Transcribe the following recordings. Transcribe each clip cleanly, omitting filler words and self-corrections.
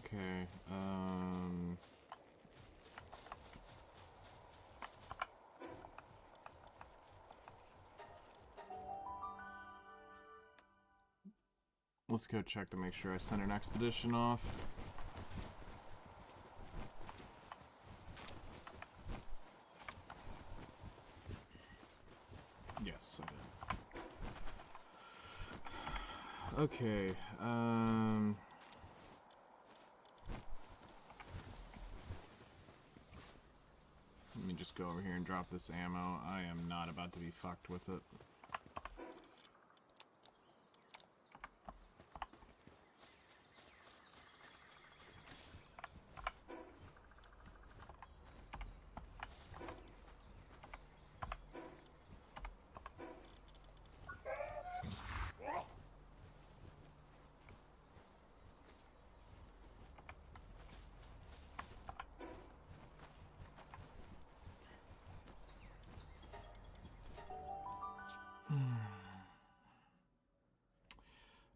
Okay, let's go check to make sure I sent an expedition off. Yes, I did. Okay, let me just go over here and drop this ammo. I am not about to be fucked with it.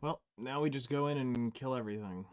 Well, now we just go in and kill everything.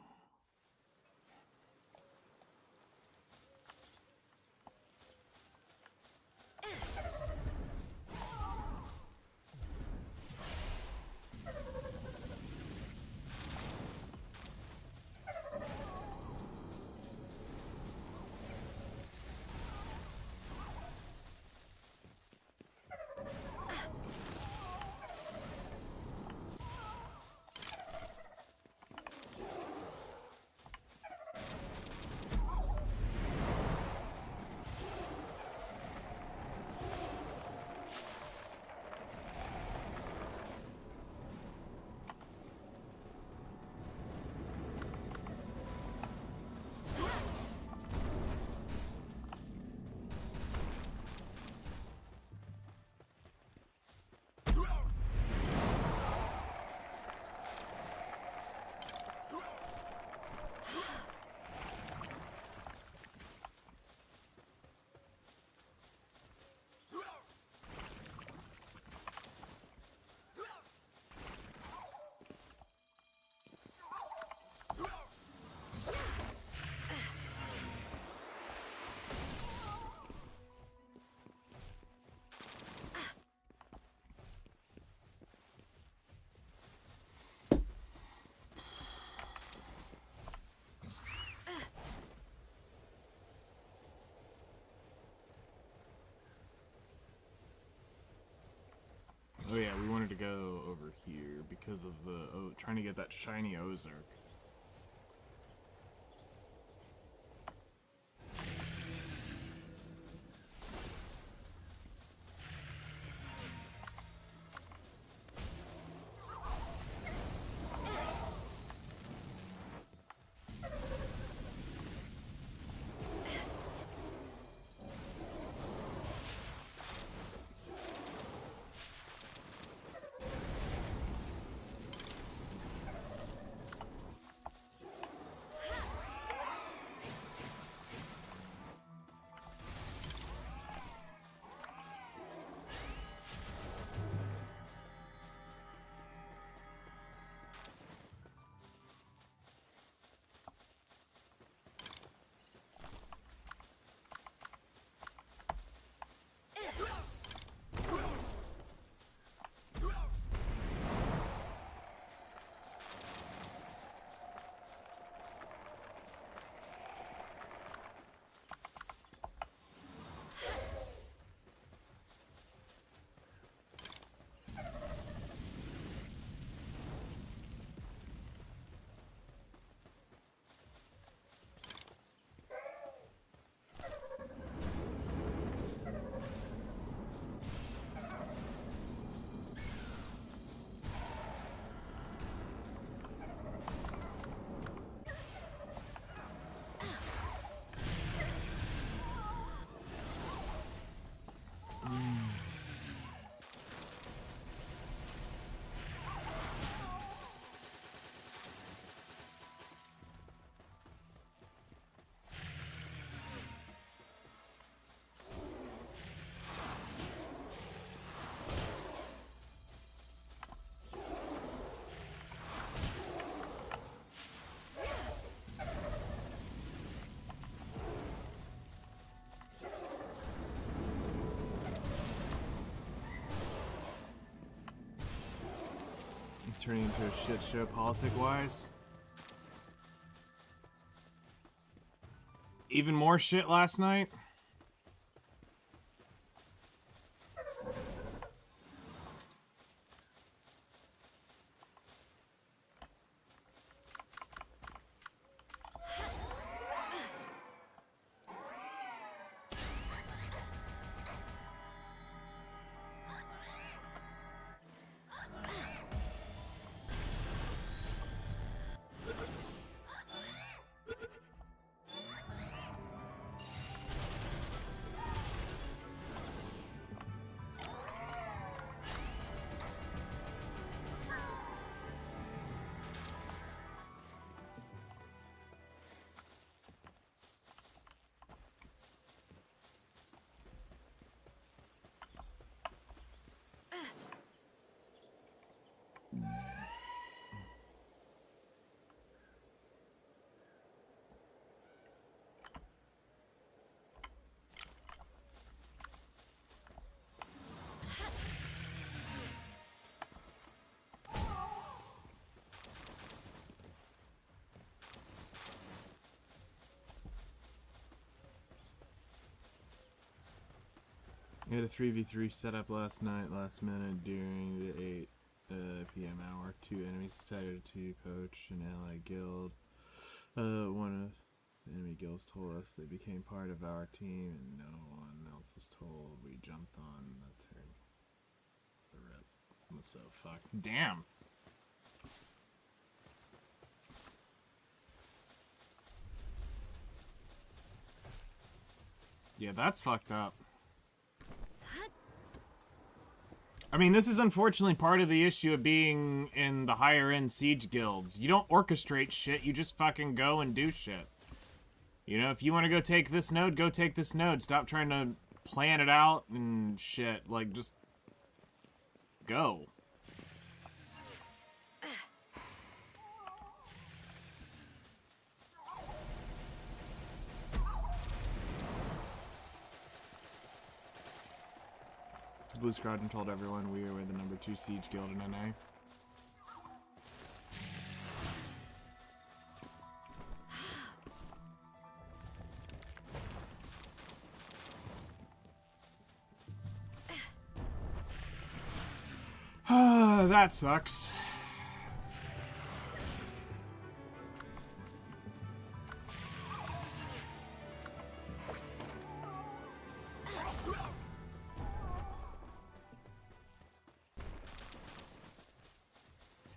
Oh yeah, we wanted to go over here because of the trying to get that shiny Ozark. turning into a shit show politic-wise. Even more shit last night. I had a 3v3 setup last night, last minute, during the 8 p.m. hour. 2 enemies decided to poach an ally guild. One of the enemy guilds told us they became part of our team, and no one else was told. We jumped on the turn. The rip. I'm so fucked. Damn! Yeah, that's fucked up. I mean, this is unfortunately part of the issue of being in the higher-end siege guilds. You don't orchestrate shit, you just fucking go and do shit. You know, if you want to go take this node, go take this node. Stop trying to plan it out and shit. Like, just go. Blue Squadron told everyone we were the #2 siege guild in NA. That sucks.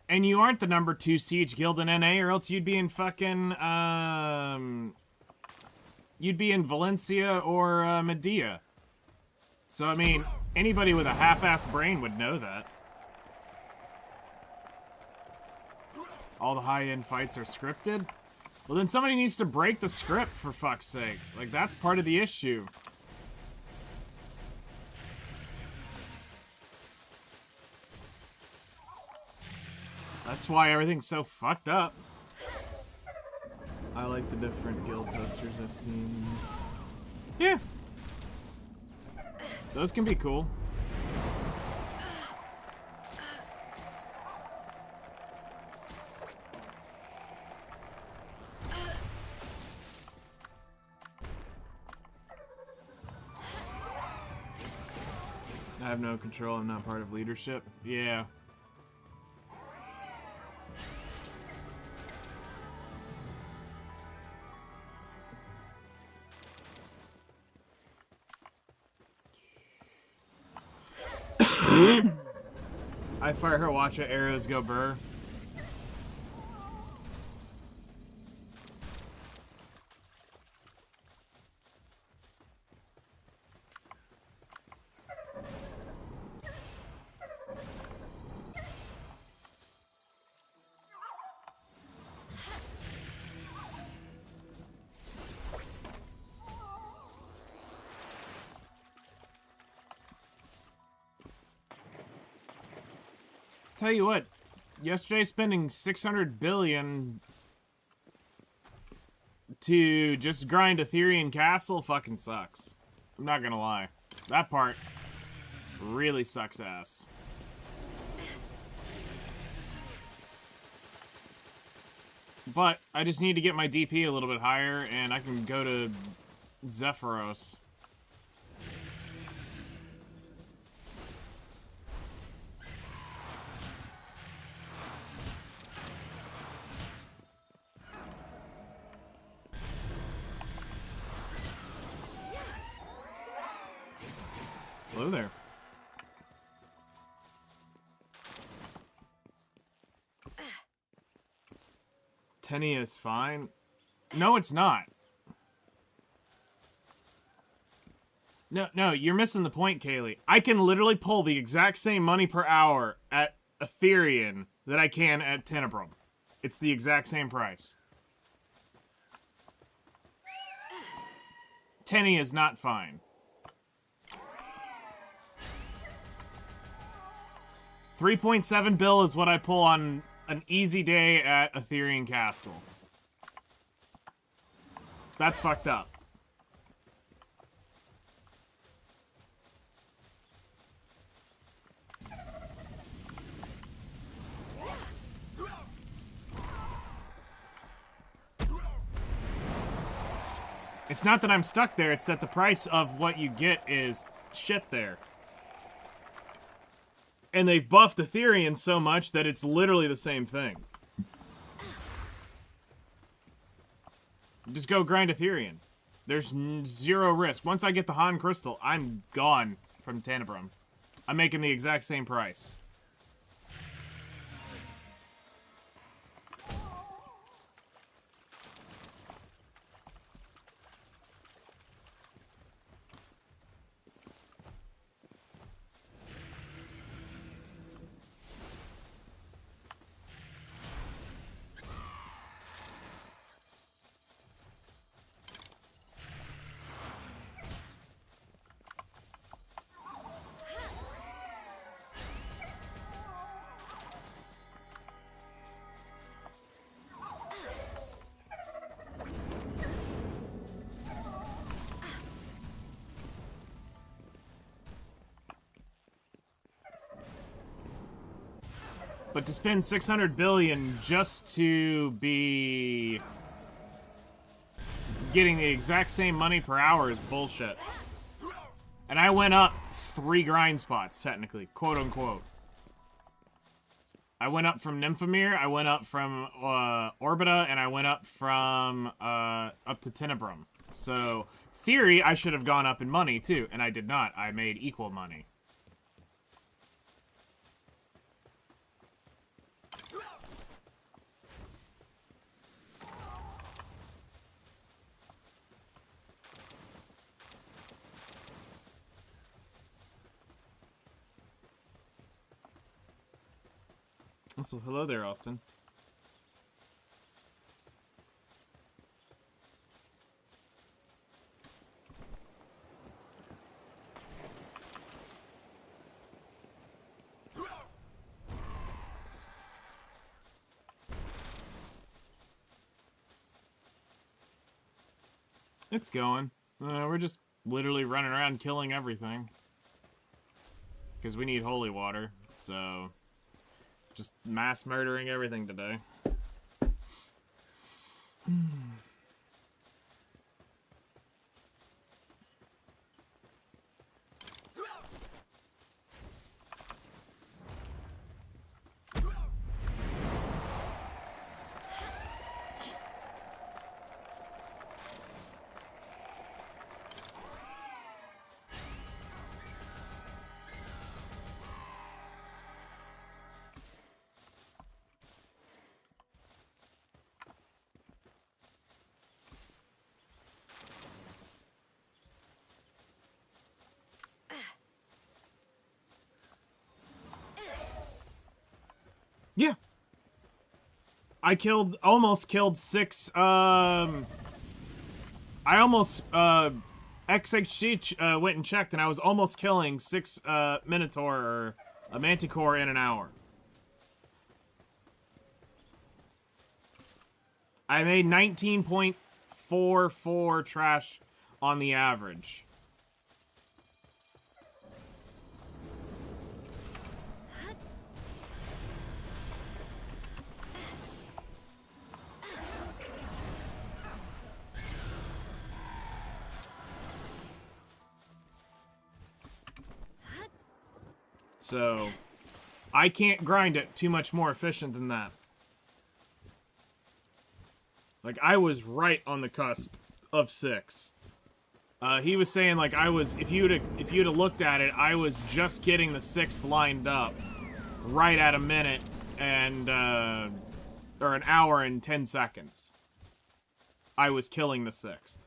And you aren't the #2 siege guild in NA, or else you'd be in fucking, you'd be in Valencia or Medea. So, I mean, anybody with a half-assed brain would know that. All the high-end fights are scripted? Well, then somebody needs to break the script, for fuck's sake. Like, that's part of the issue. That's why everything's so fucked up. I like the different guild posters I've seen. Yeah. Those can be cool. I have no control, I'm not part of leadership. Yeah. I fire her, watch it, arrows go burr. Tell you what, yesterday spending 600 billion to just grind Ethereum Castle fucking sucks. I'm not gonna lie. That part really sucks ass. But I just need to get my DP a little bit higher, and I can go to Zephyros. Hello there. Tenny is fine. No, it's not. No, you're missing the point, Kaylee. I can literally pull the exact same money per hour at Ethereum that I can at Tenebrum. It's the exact same price. Tenny is not fine. 3.7 bill is what I pull on an easy day at Ethereum Castle. That's fucked up. It's not that I'm stuck there, it's that the price of what you get is shit there. And they've buffed Ethereum so much that it's literally the same thing. Just go grind Ethereum. There's zero risk. Once I get the Han Crystal, I'm gone from Tenebrum. I'm making the exact same price. But to spend 600 billion just to be getting the exact same money per hour is bullshit. And I went up 3 grind spots, technically, quote unquote. I went up from Nymphomere, I went up from Orbita, and I went up from up to Tenebrum. So, theory, I should have gone up in money too, and I did not. I made equal money. Also, hello there, Austin. It's going. We're just literally running around killing everything. Because we need holy water, so... just mass murdering everything today. Yeah. I almost killed 6, I almost, XHG went and checked, and I was almost killing 6, Minotaur, or a Manticore in an hour. I made 19.44 trash on the average. So, I can't grind it too much more efficient than that. Like, I was right on the cusp of 6. He was saying, like, if you'd have looked at it, I was just getting the 6th lined up right at a minute and, or an hour and 10 seconds. I was killing the 6th.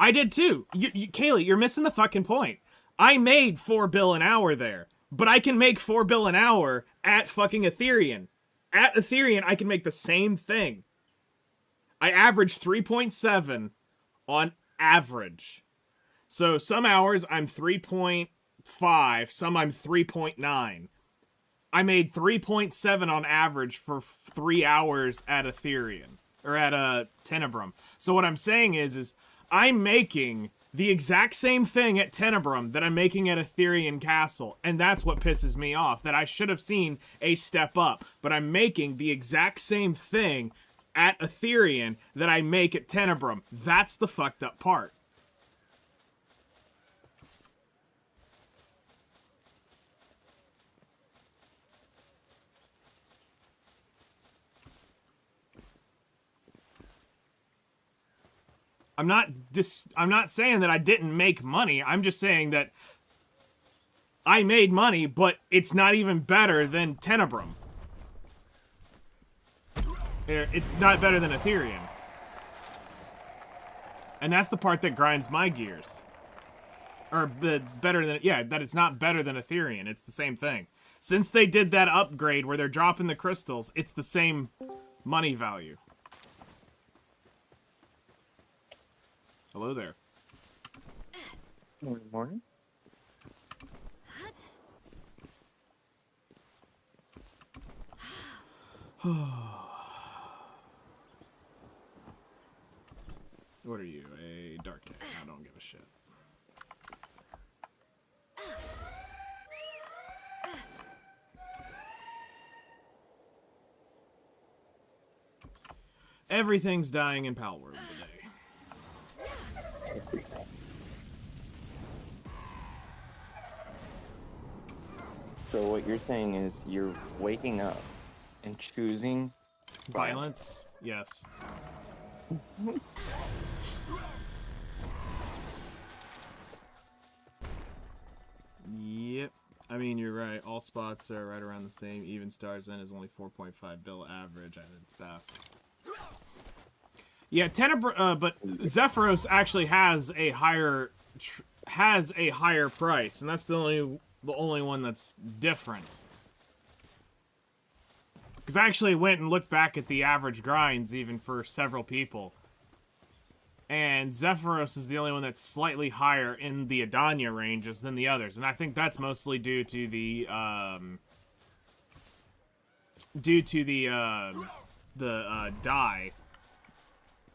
I did too. Kaylee, you're missing the fucking point. I made $4 bill an hour there, but I can make $4 bill an hour at fucking Ethereum. At Ethereum, I can make the same thing. I average 3.7 on average. So some hours I'm 3.5, some I'm 3.9. I made 3.7 on average for 3 hours at Ethereum, or at Tenebrum. So what I'm saying is I'm making the exact same thing at Tenebrum that I'm making at Ethereum Castle, and that's what pisses me off, that I should have seen a step up, but I'm making the exact same thing at Ethereum that I make at Tenebrum. That's the fucked up part. I'm not saying that I didn't make money. I'm just saying that I made money, but it's not even better than Tenebrum. It's not better than Ethereum. And that's the part that grinds my gears. Or it's better than, yeah, that it's not better than Ethereum. It's the same thing. Since they did that upgrade where they're dropping the crystals, it's the same money value. Hello there. Good morning. What are you? A dark cat? I don't give a shit. Everything's dying in Palworld today. So what you're saying is you're waking up and choosing Violence? Yes. Yep. I mean, you're right. All spots are right around the same. Even Stars End is only 4.5 bill average at its best. Yeah, but Zephyros actually has a higher price, and that's the only one that's different. Because I actually went and looked back at the average grinds even for several people. And Zephyros is the only one that's slightly higher in the Adania ranges than the others. And I think that's mostly due to the die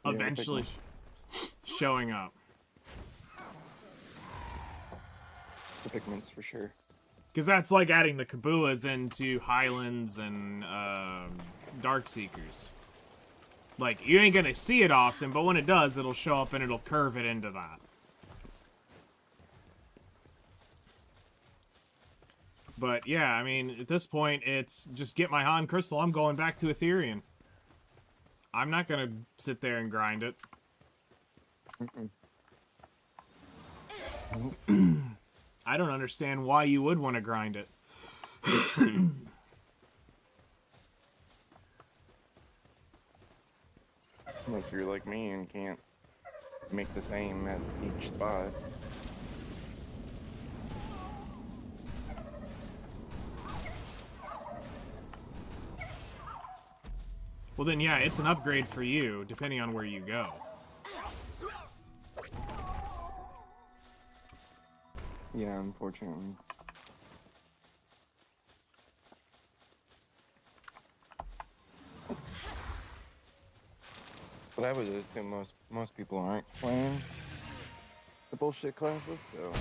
eventually showing up. The pigments for sure. Because that's like adding the Kabuas into Highlands and Darkseekers. Like, you ain't gonna see it often, but when it does, it'll show up and it'll curve it into that. But yeah, I mean, at this point, it's just get my Han Crystal. I'm going back to Ethereum. I'm not gonna sit there and grind it. I don't understand why you would want to grind it. Unless you're like me and can't make the same at each spot. Well then, yeah, it's an upgrade for you, depending on where you go. Yeah, unfortunately. But I would assume most people aren't playing the bullshit classes, so.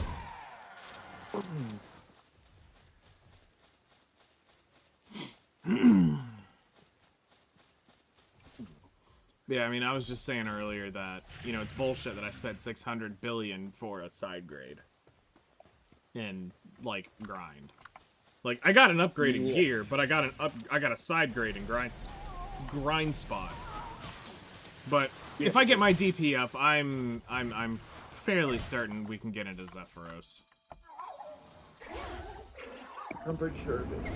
Yeah, I mean, I was just saying earlier that, you know, it's bullshit that I spent 600 billion for a side grade. And, like, grind. Like, I got an upgrade in gear, but I got a side grade in grind spot. But if I get my DP up, I'm fairly certain we can get into Zephyros. I'm pretty sure of it.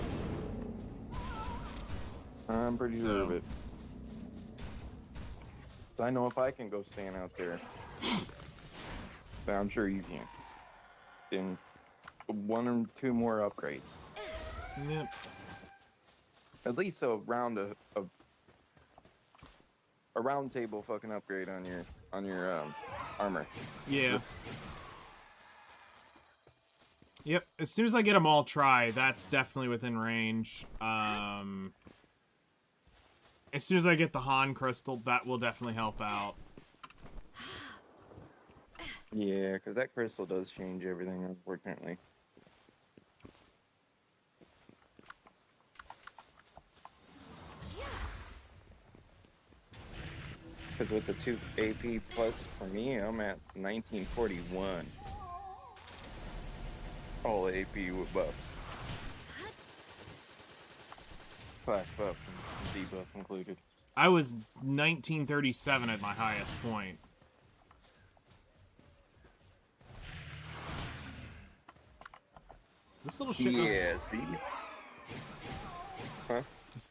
I'm pretty sure of it. I know if I can go stand out there, but I'm sure you can. In 1 or 2 more upgrades. Yep. At least a round a round table fucking upgrade on your armor. Yeah. Yep. As soon as I get them all try, that's definitely within range. As soon as I get the Han crystal, that will definitely help out. Yeah, because that crystal does change everything, unfortunately. Because with the 2 AP plus for me, I'm at 1941. All AP with buffs. Class buff and Z buff included. I was 1937 at my highest point. This little shit doesn't... Yeah, see? Huh?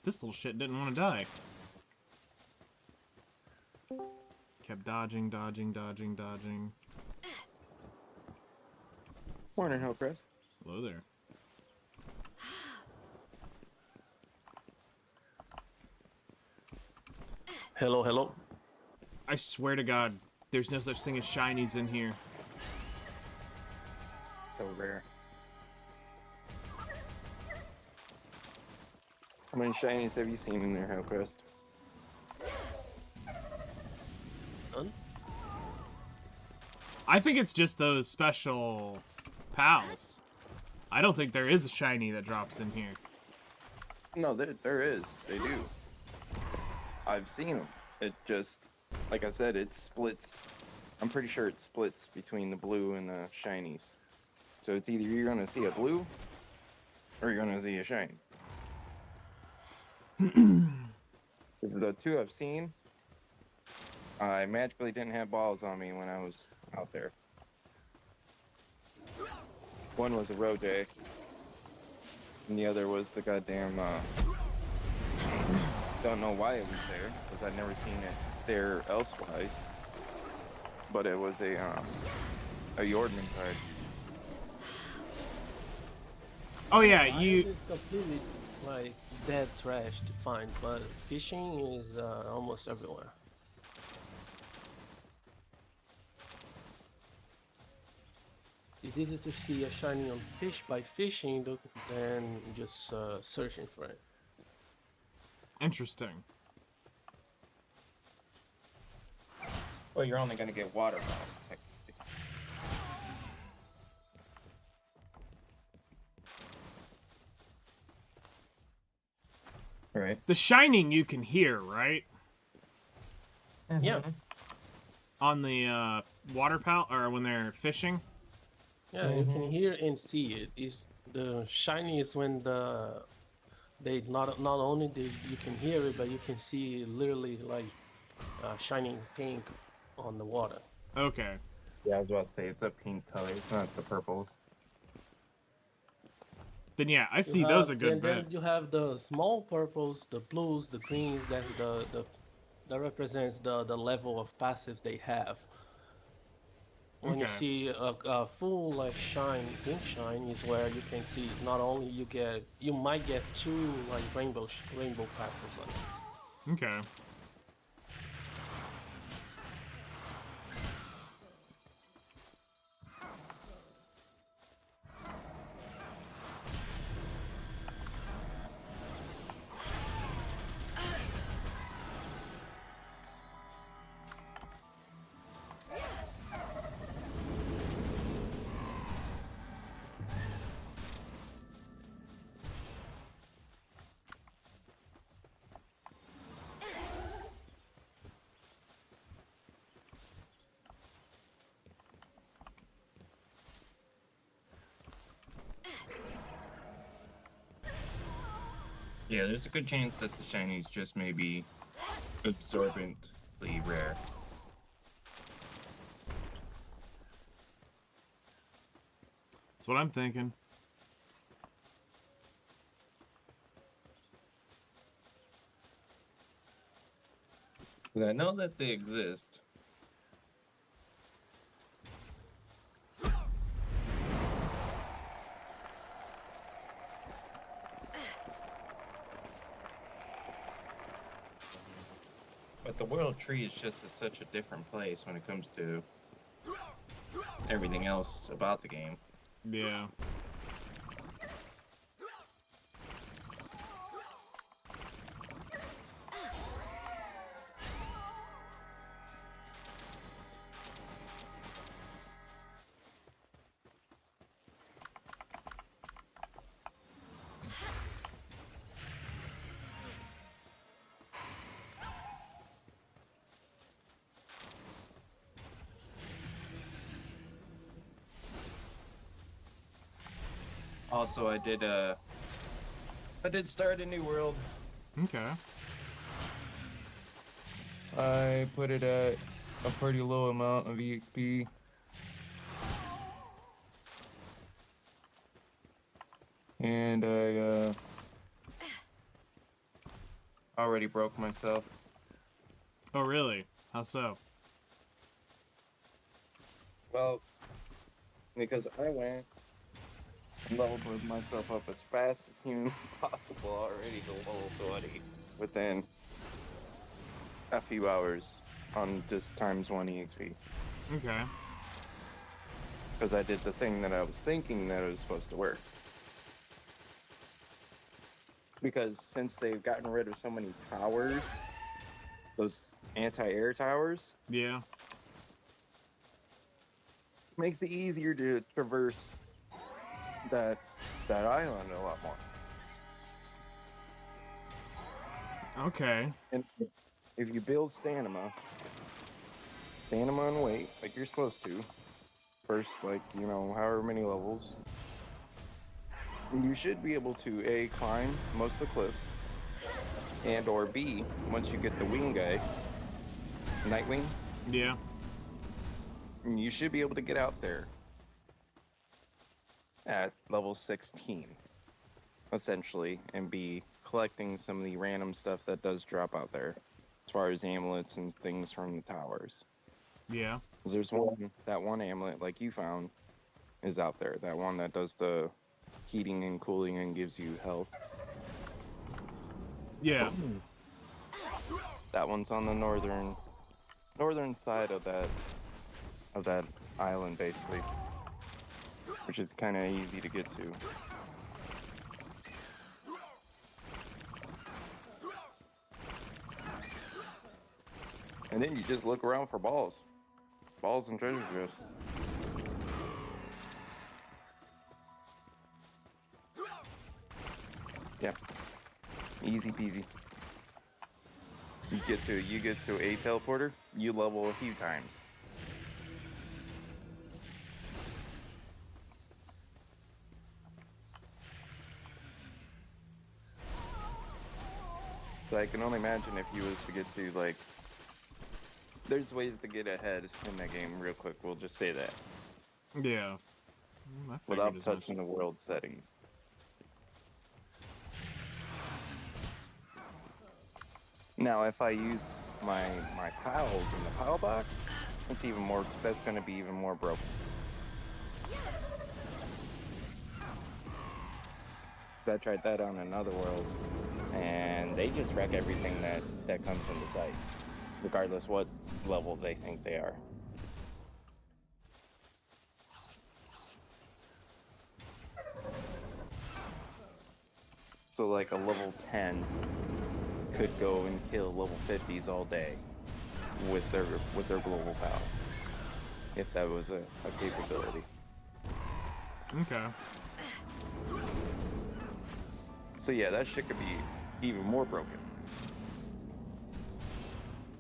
This little shit didn't want to die. Kept dodging. Morning, Hellcrest. Hello there. Hello, hello. I swear to God, there's no such thing as shinies in here. So rare. How many shinies have you seen in there, Hellcrest? None? I think it's just those special pals. I don't think there is a shiny that drops in here. No, there is. They do. I've seen them. It just, like I said, it splits. I'm pretty sure it splits between the blue and the shinies. So it's either you're going to see a blue or you're going to see a shiny. The 2 I've seen, I magically didn't have balls on me when I was out there. One was a Roday, and the other was the goddamn, don't know why it was there, because I'd never seen it there elsewise. But it was a Yordman card. Oh yeah, It's completely like dead trash to find, but fishing is almost everywhere. It's easy to see a shiny on fish by fishing than just searching for it. Interesting. Well, you're only going to get water balls, technically. Right. The shining you can hear, right? Yeah. On the water pal, or when they're fishing. Yeah, you can hear and see it. Is the shiny is when they not only you can hear it, but you can see literally like shining pink on the water. Okay. Yeah, I was about to say, it's a pink color, it's not the purples. Then yeah, I see those a good and bit. then you have the small purples, the blues, the greens. That's that represents the level of passives they have. When you Okay. see a full like shine, pink shine is where you can see not only you might get 2 like rainbow passives on it. Okay. Yeah, there's a good chance that the shinies just may be absorbently rare. That's what I'm thinking. But I know that they exist. But the world tree is just such a different place when it comes to everything else about the game. Yeah. Also, I did start a new world. Okay. I put it at a pretty low amount of EXP. And I already broke myself. Oh, really? How so? Well, because I went and leveled myself up as fast as humanly possible already to level 20 within a few hours on just times 1 EXP. Okay. Because I did the thing that I was thinking that it was supposed to work. Because since they've gotten rid of so many towers, those anti-air towers, Yeah. makes it easier to traverse that island a lot more. Okay. And if you build stamina and weight like you're supposed to, first, like, you know, however many levels, you should be able to A, climb most of the cliffs, and or B, once you get the wing guy, Nightwing, Yeah. you should be able to get out there at level 16, essentially, and be collecting some of the random stuff that does drop out there, as far as amulets and things from the towers. Yeah. 'Cause there's that one amulet like you found is out there. That one that does the heating and cooling and gives you health. Yeah. That one's on the northern side of that island, basically, which is kind of easy to get to. And then you just look around for balls and treasure chests. Yeah, easy peasy. You get to a teleporter, you level a few times. So I can only imagine if you was to get to, like, there's ways to get ahead in that game real quick, we'll just say that, Yeah. I figured without as much. touching the world settings. Now, if I use my piles in the pile box, that's going to be even more broken. Because I tried that on another world, and they just wreck everything that comes into sight, regardless what level they think they are. So like a level 10 could go and kill level 50s all day with their global power, if that was a capability. Okay. So yeah, that shit could be even more broken.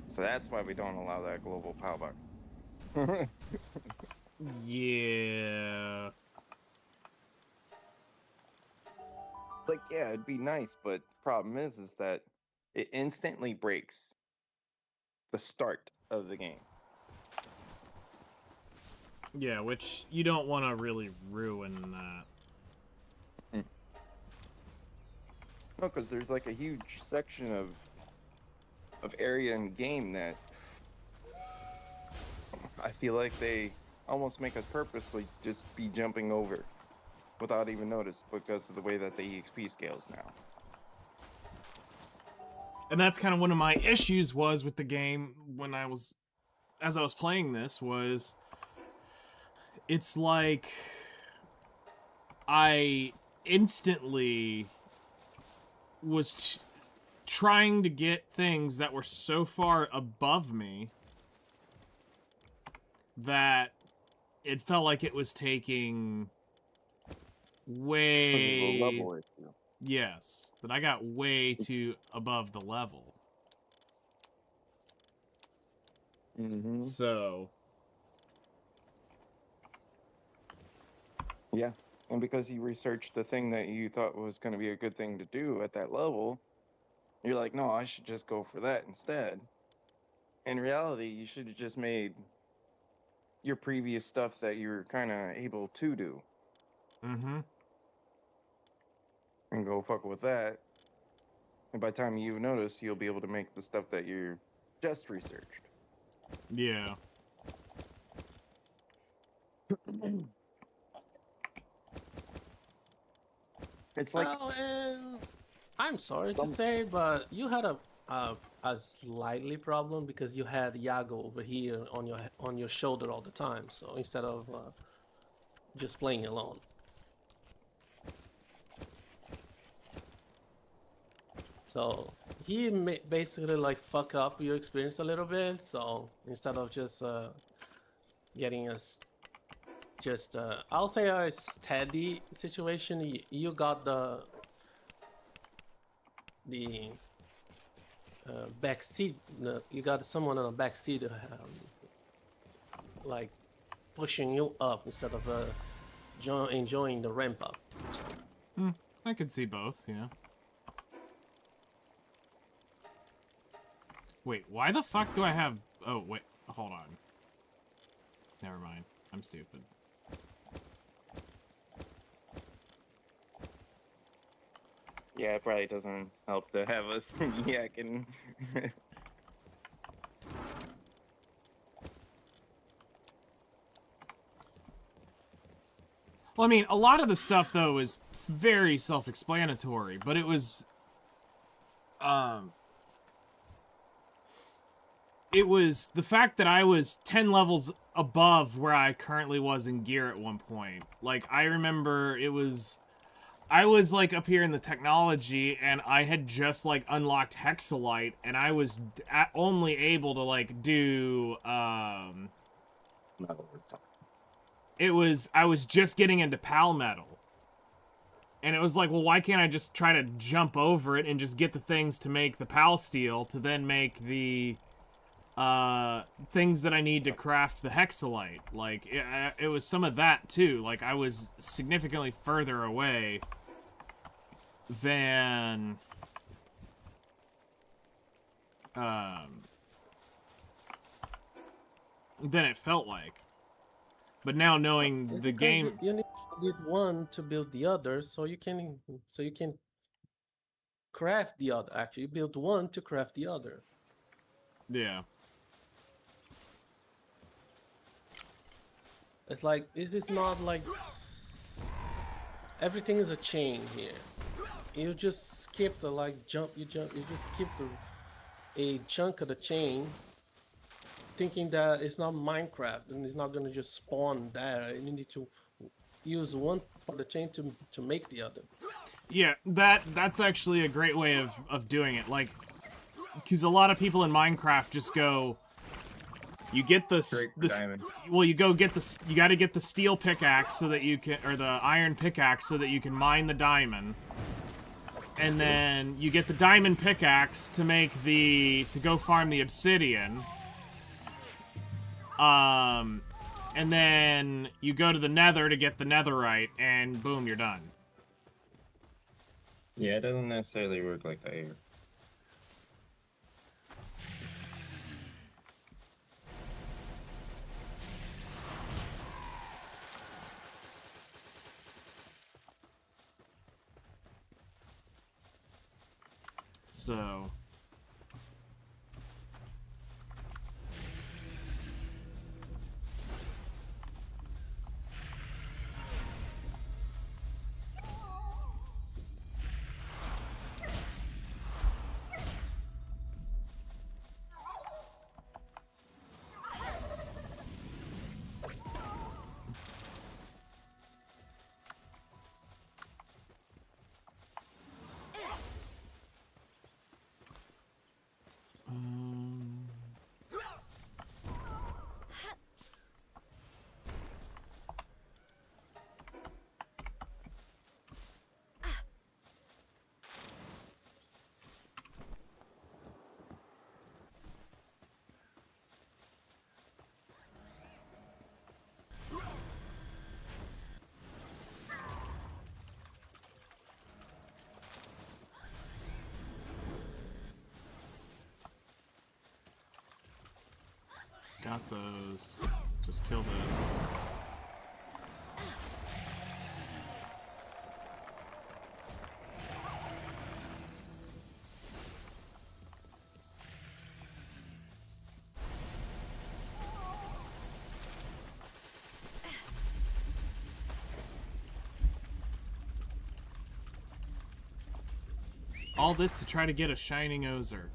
So that's why we don't allow that global power box. Yeah. Like, yeah, it'd be nice, but problem is that it instantly breaks the start of the game. Yeah, which you don't want to really ruin that. No, because there's like a huge section of area in game that I feel like they almost make us purposely just be jumping over without even notice because of the way that the EXP scales now. And that's kind of one of my issues was with the game when as I was playing this, was it's like I instantly was trying to get things that were so far above me that it felt like it was taking Because of the way... level issue. Yes, that I got way too above the level. Mm-hmm. So... Yeah. And because you researched the thing that you thought was going to be a good thing to do at that level, you're like, no, I should just go for that instead. In reality, you should have just made your previous stuff that you were kind of able to do Mm-hmm. and go fuck with that. And by the time you notice, you'll be able to make the stuff that you just researched. Yeah. It's like Well, and I'm sorry to some- say, but you had a slightly problem because you had Yago over here on your shoulder all the time. So instead of just playing alone. So he basically like fuck up your experience a little bit. So instead of just getting us just I'll say a steady situation, you got the back seat. You got someone on the back seat, like pushing you up instead of enjoying the ramp up. I could see both, yeah. Wait, why the fuck do I have... Oh, wait, hold on. Never mind. I'm stupid. yeah, it probably doesn't help to have us yakking. Well, I mean, a lot of the stuff, though, is very self-explanatory, but it was... It was the fact that I was 10 levels above where I currently was in gear at one point. Like, I remember it was... I was, like, up here in the technology, and I had just, like, unlocked Hexalite, and I was only able to, like, do, It was... I was just getting into Palmetal. And it was like, well, why can't I just try to jump over it and just get the things to make the Pal Steel to then make the... things that I need to craft the Hexalite. Like, it was some of that, too. Like, I was significantly further away than... than it felt like. But now knowing It's the because game... you need one to build the other, so you can craft the other. Actually, you build one to craft the other. Yeah. It's like, is this not like everything is a chain here? You just skip the you just skip a chunk of the chain, thinking that it's not Minecraft and it's not gonna just spawn there. You need to use one part of the chain to make the other. Yeah, that's actually a great way of doing it. Like, because a lot of people in Minecraft just go... You get the diamond. Well, you got to get the steel pickaxe so that you can, or the iron pickaxe so that you can mine the diamond, and then you get the diamond pickaxe to go farm the obsidian. And then you go to the Nether to get the netherite, and boom, you're done. Yeah, it doesn't necessarily work like that here. So um, got those. Just kill this. All this to try to get a shining Ozark.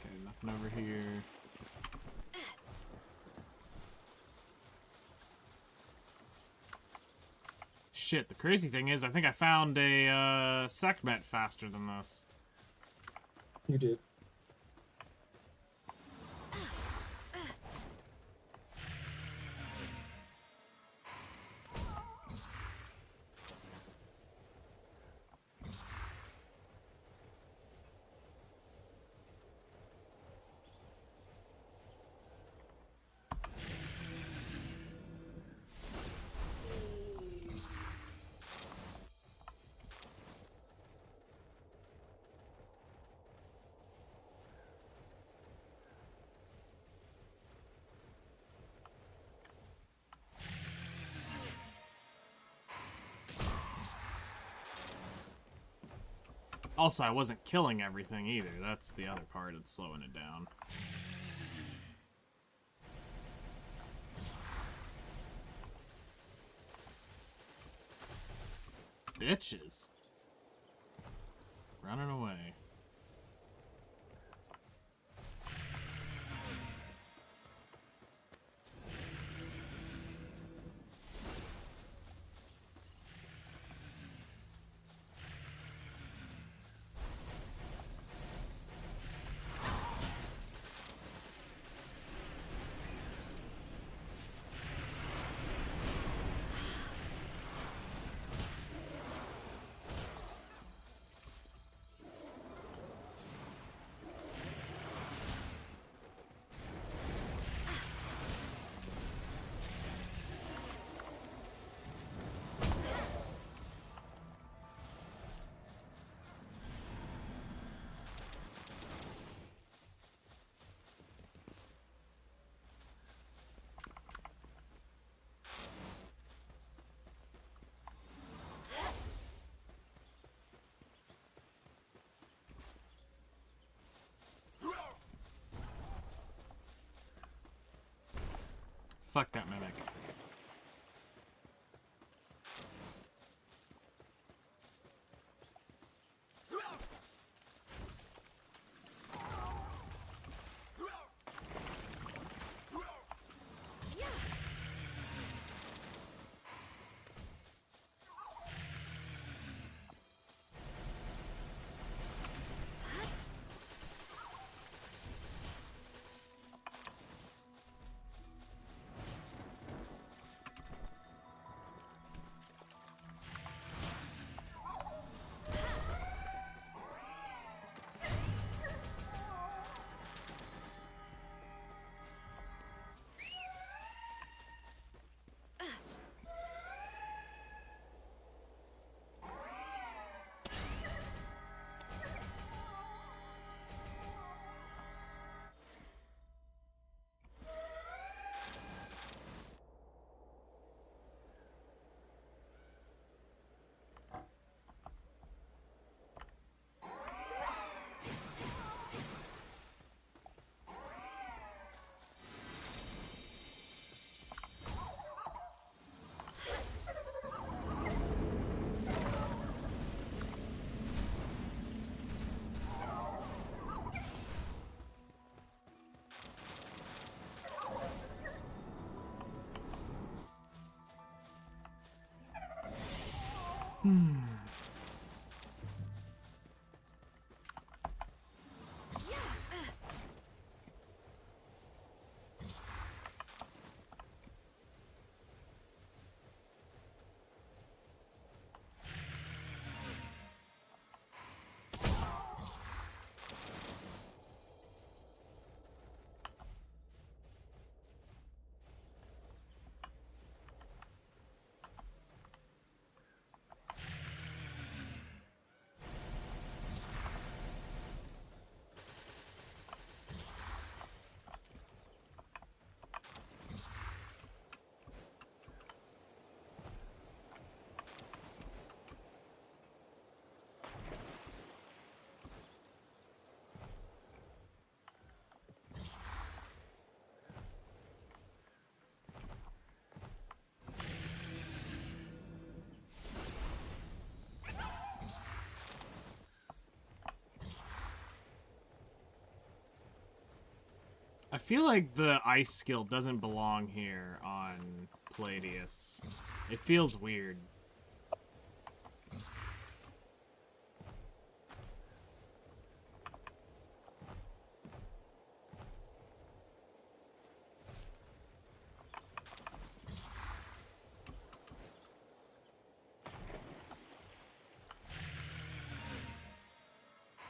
Okay, nothing over here. Shit, the crazy thing is I think I found a Sekhmet faster than this. You did. Also, I wasn't killing everything either. That's the other part that's slowing it down. Bitches. Running away. Fuck that mimic. I feel like the ice skill doesn't belong here on Palladius. It feels weird.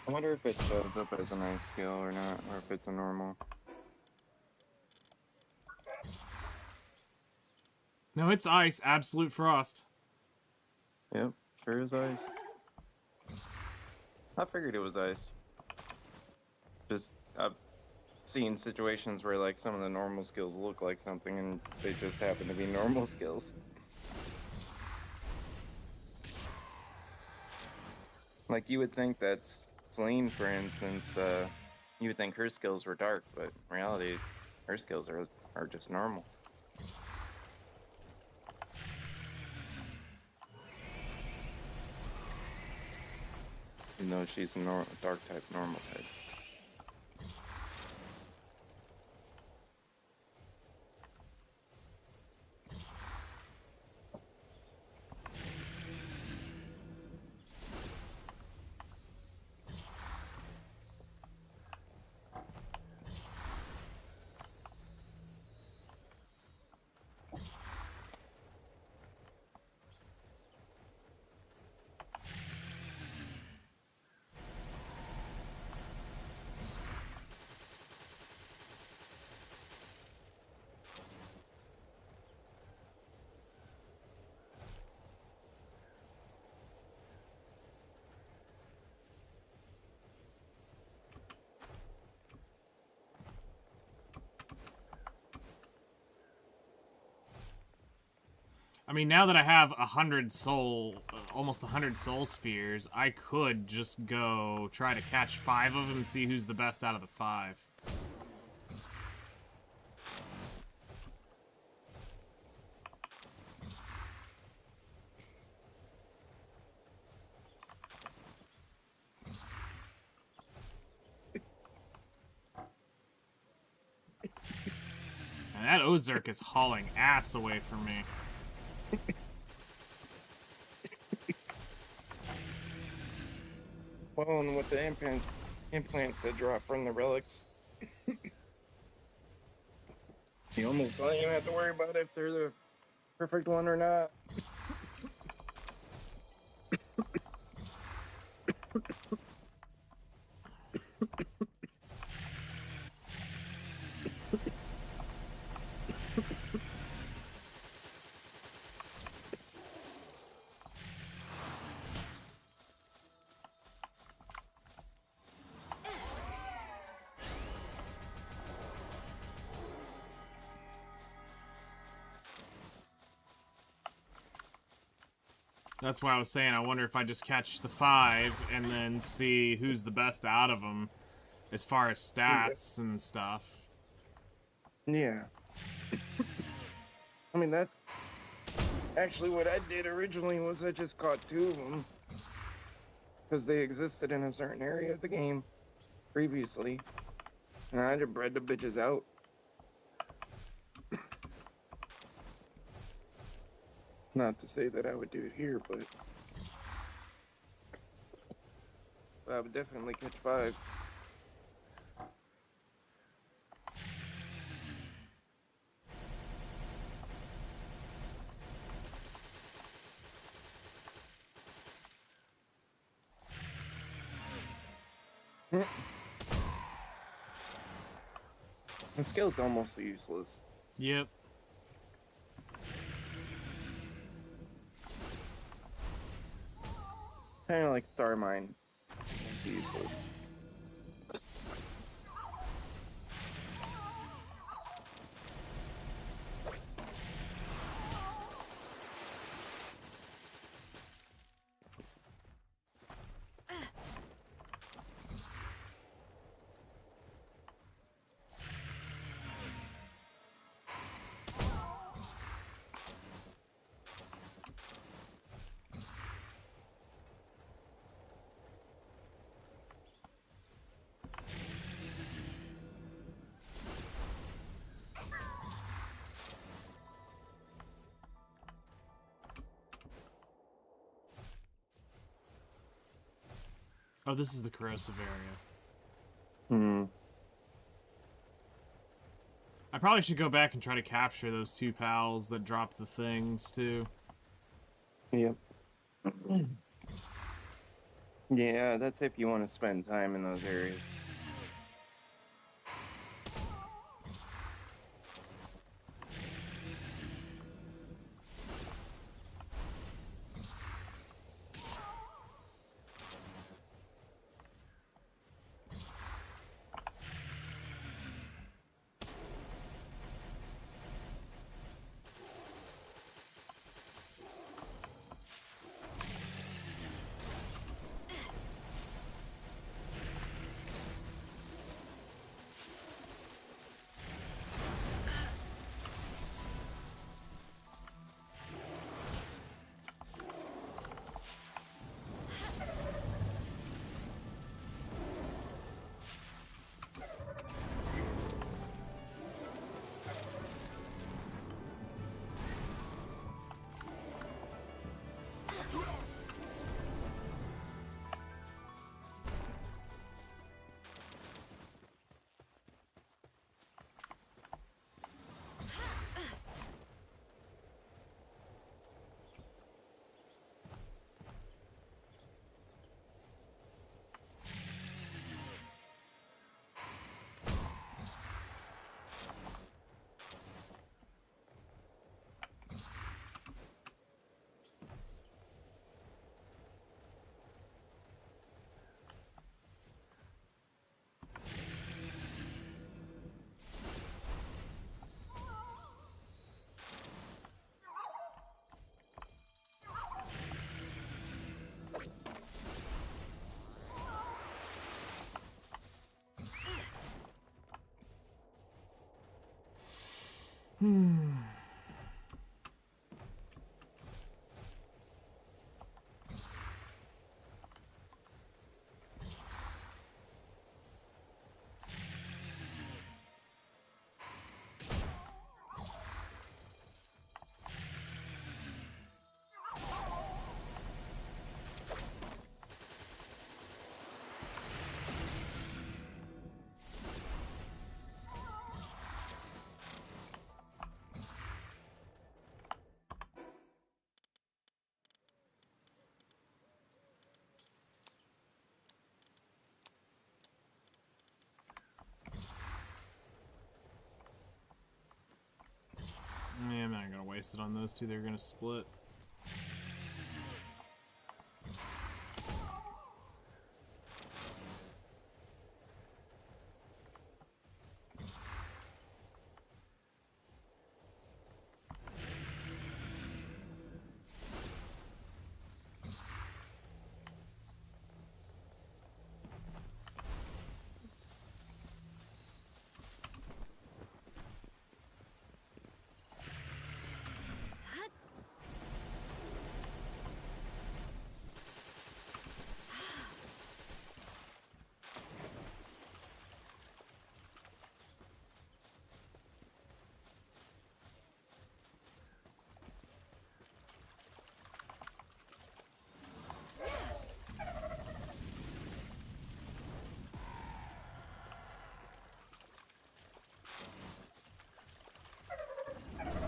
I wonder if it shows up as an ice skill or not, or if it's a normal. No, it's ice. Absolute frost. Yep, sure is ice. I figured it was ice. Just, I've seen situations where, like, some of the normal skills look like something and they just happen to be normal skills. Like, you would think that's Celine, for instance, you would think her skills were dark, but in reality, her skills are just normal. Even though she's a dark type, normal type. I mean, now that I have 100 soul, almost 100 soul spheres, I could just go try to catch 5 of them and see who's the best out of the 5. And that Ozark is hauling ass away from me. Well, and with the implants that drop from the relics, you almost don't even have to worry about if they're the perfect one or not. That's why I was saying I wonder if I just catch the 5 and then see who's the best out of them as far as stats and stuff. Yeah. I mean, that's actually what I did originally was I just caught 2 of them because they existed in a certain area of the game previously, and I just bred the bitches out. Not to say that I would do it here, but I would definitely catch 5. The skill's almost useless. Yep. Kind of like Star Mine. It's useless. Oh, this is the corrosive area. Hmm. I probably should go back and try to capture those 2 pals that dropped the things, too. Yep. Yeah, that's if you want to spend time in those areas. Yeah, I'm not gonna waste it on those two. They're gonna split.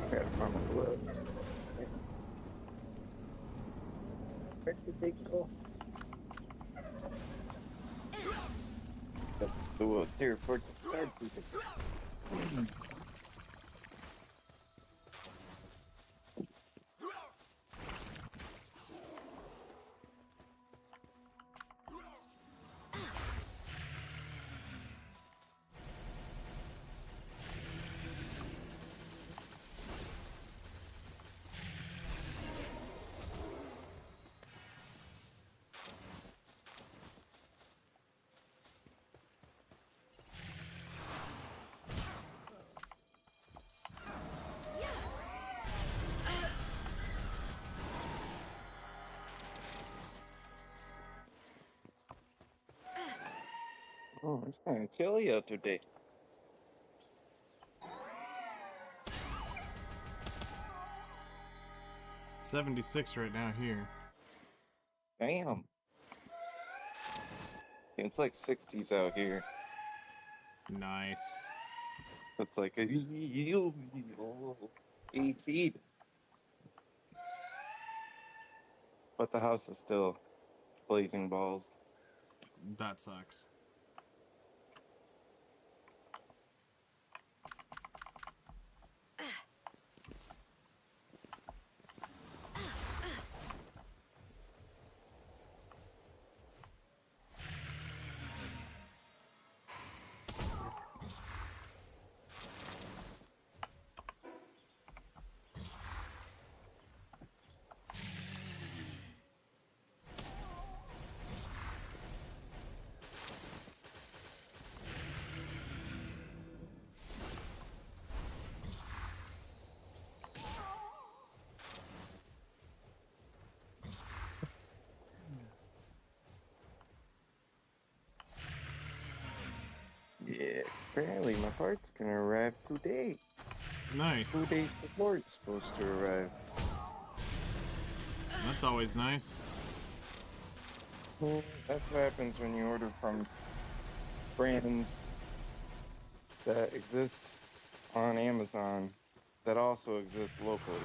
Gotta find my gloves. Where did they go? That's the here for the third people. Oh, it's kind of chilly out today. 76 right now here. Damn. It's like 60s out here. Nice. It's like a AC. But the house is still blazing balls. That sucks. Yeah, apparently my part's gonna arrive today. 2 Nice. days before it's supposed to arrive. That's always nice. That's what happens when you order from brands that exist on Amazon that also exist locally.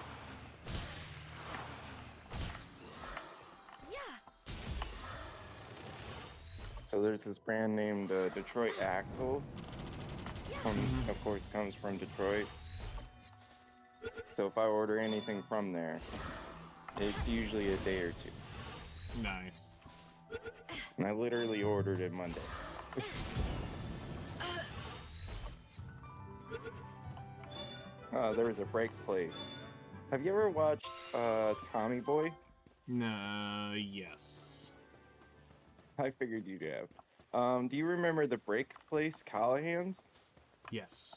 So there's this brand named Detroit Axle. Of course, comes from Detroit. So if I order anything from there, it's usually a day or two. Nice. And I literally ordered it Monday. There was a break place. Have you ever watched Tommy Boy? No, yes. I figured you'd have. Do you remember the break place, Callahan's? Yes.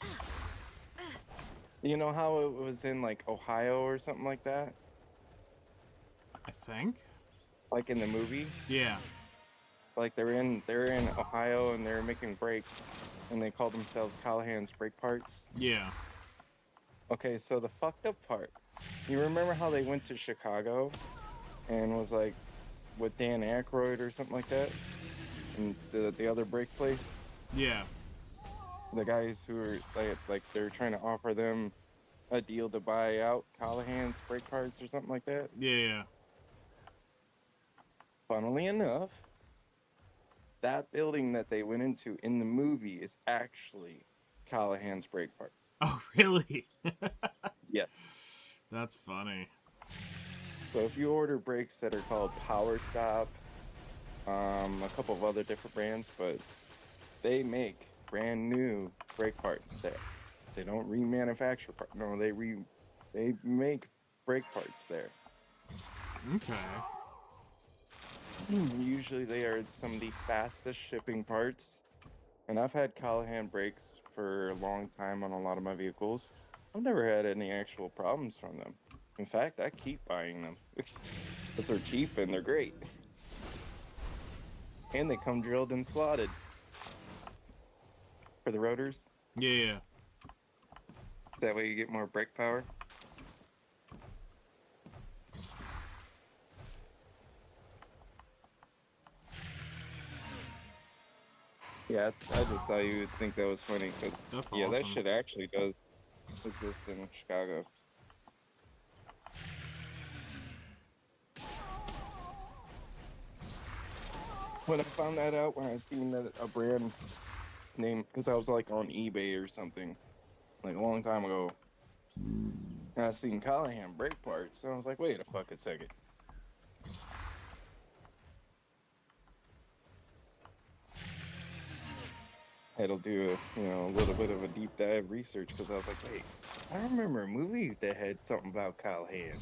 You know how it was in like Ohio or something like that, I think. like in the movie. Yeah. Like they're in Ohio and they're making brakes, and they call themselves Callahan's Brake Parts. Yeah. Okay, so the fucked up part. You remember how they went to Chicago and was like with Dan Aykroyd or something like that, and the other brake place, Yeah. the guys who were like they're trying to offer them a deal to buy out Callahan's Brake Parts or something like that. Yeah. Yeah. Funnily enough, that building that they went into in the movie is actually Callahan's Brake Parts. Oh, really? Yes. That's funny. So if you order brakes that are called Power Stop, a couple of other different brands, but they make brand new brake parts there. They don't remanufacture parts. No, they make brake parts there. Okay. Usually they are some of the fastest shipping parts. And I've had Callahan brakes for a long time on a lot of my vehicles. I've never had any actual problems from them. In fact, I keep buying them because they're cheap and they're great. And they come drilled and slotted for the rotors. Yeah. Yeah. That way you get more brake power. Yeah, I just thought you would think that was funny because That's yeah, that awesome. shit actually does exist in Chicago. When I found that out, when I seen that a brand name, because I was like on eBay or something, like a long time ago, and I seen Callahan brake parts, and I was like, wait a fucking second. Had to do a little bit of a deep dive research because I was like, wait, I remember a movie that had something about Callahan.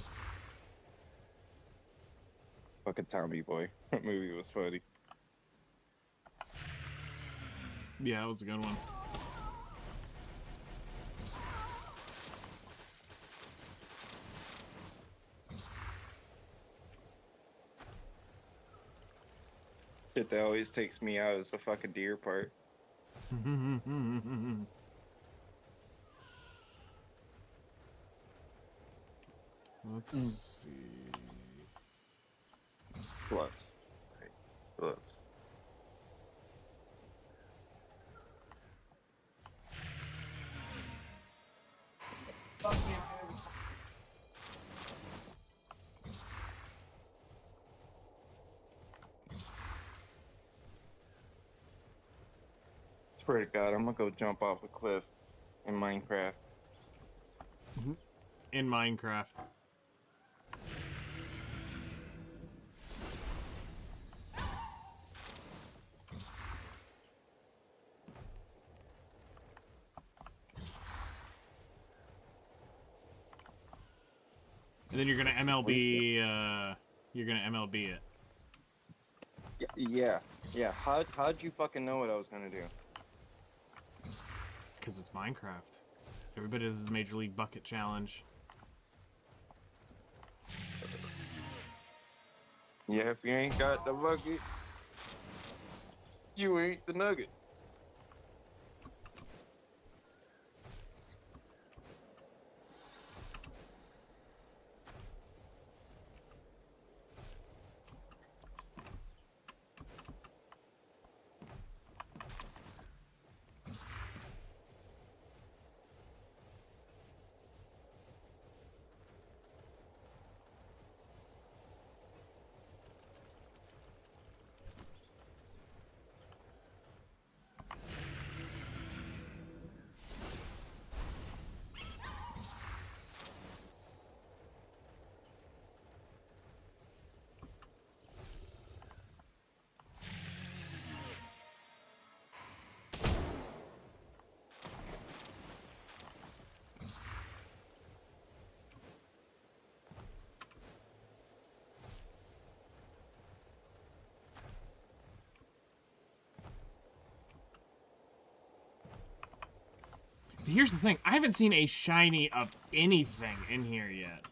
Fucking Tommy Boy. That movie was funny. Yeah, that was a good one. Shit that always takes me out is the fucking deer part. Let's see. Gloves. Right. Gloves. Swear to God, I'm gonna go jump off a cliff in Minecraft. In Minecraft. And then you're gonna MLB. You're gonna MLB it. Yeah. How'd you fucking know what I was gonna do? Because it's Minecraft. Everybody does the Major League Bucket Challenge. Yeah, if you ain't got the bucket, you ain't the nugget. here's the thing. I haven't seen a shiny of anything in here yet.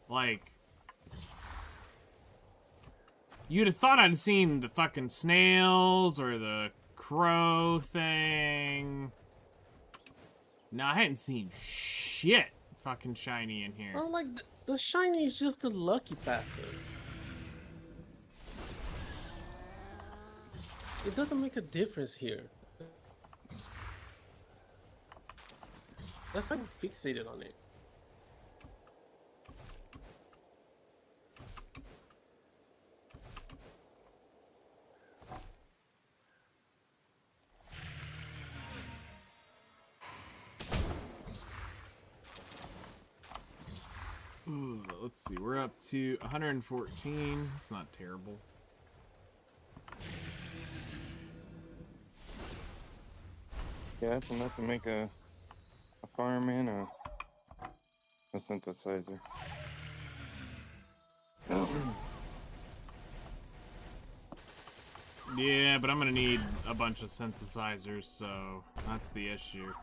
Like, you'd have thought I'd seen the fucking snails or the crow thing. No, I hadn't seen shit fucking shiny in here. Oh, like the shiny is just a lucky passive. It doesn't make a difference here. That's like fixated on it. Ooh, let's see, we're up to 114. It's not terrible. Yeah, that's enough to make a farm and a synthesizer. Yeah, but I'm gonna need a bunch of synthesizers, so that's the issue.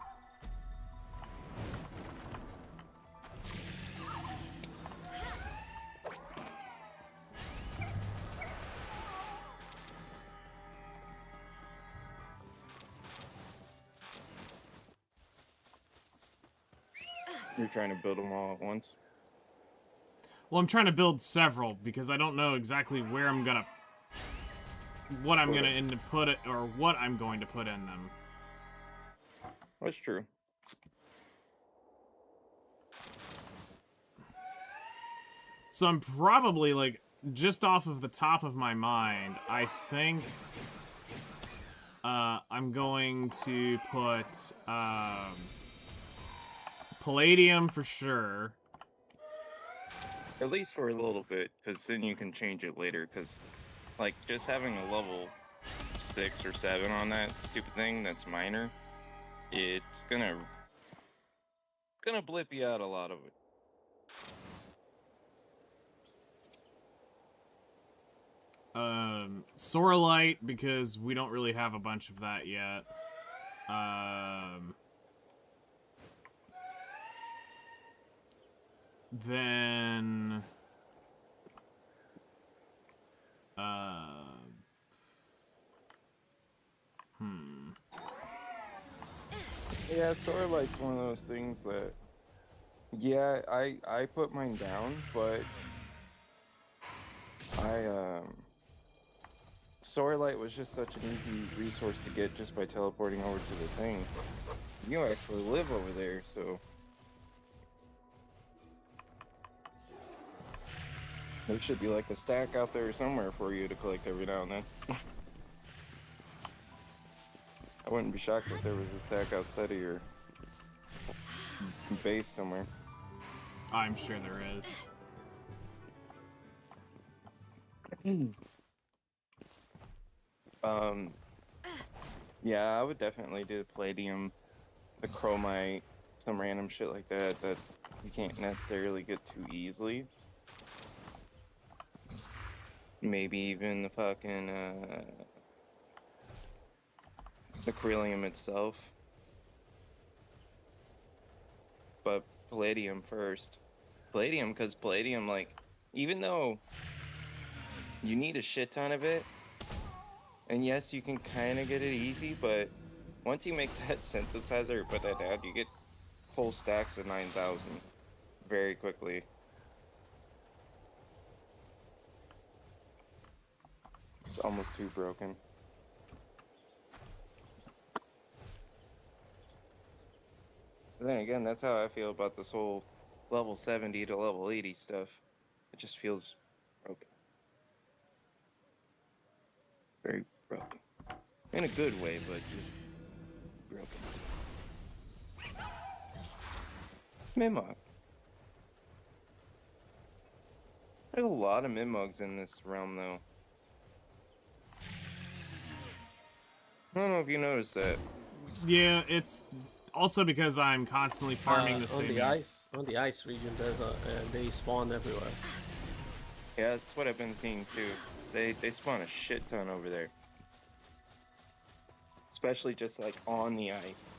You're trying to build them all at once? Well, I'm trying to build several because I don't know exactly where I'm gonna, what I'm gonna end up put it, or what I'm going to put in them. That's true. So I'm probably, like, just off of the top of my mind, I think I'm going to put palladium for sure. At least for a little bit, because then you can change it later, because, like, just having a level 6 or 7 on that stupid thing that's minor, it's gonna blip you out a lot of it. Sorelite, because we don't really have a bunch of that yet. Then Yeah, Sorelite's one of those things that, yeah, I put mine down, but Sorelite was just such an easy resource to get just by teleporting over to the thing. You actually live over there, so there should be like a stack out there somewhere for you to collect every now and then. I wouldn't be shocked if there was a stack outside of your base somewhere. I'm sure there is. Yeah, I would definitely do the palladium, the chromite, some random shit like that that you can't necessarily get too easily. Maybe even the fucking the Corellium itself. But palladium first. Palladium, because palladium, like, even though you need a shit ton of it, and yes, you can kind of get it easy, but once you make that synthesizer or put that down, you get whole stacks of 9,000 very quickly. It's almost too broken. But then again, that's how I feel about this whole level 70 to level 80 stuff. It just feels broken. Very broken. In a good way, but just broken. Mimog. There's a lot of Mimogs in this realm, though. I don't know if you noticed that. Yeah, it's also because I'm constantly farming the same. On the ice region, there's they spawn everywhere. Yeah, that's what I've been seeing too. They spawn a shit ton over there. especially just like on the ice,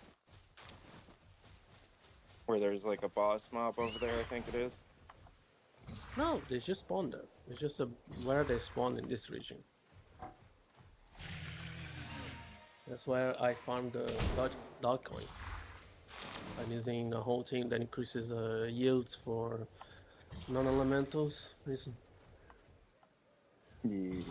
where there's like a boss mob over there. I think it is. No, they just spawned there. It's just where they spawn in this region. That's where I farmed the dog coins. I'm using a whole team that increases the yields for non-elementals. Reason. Yeah.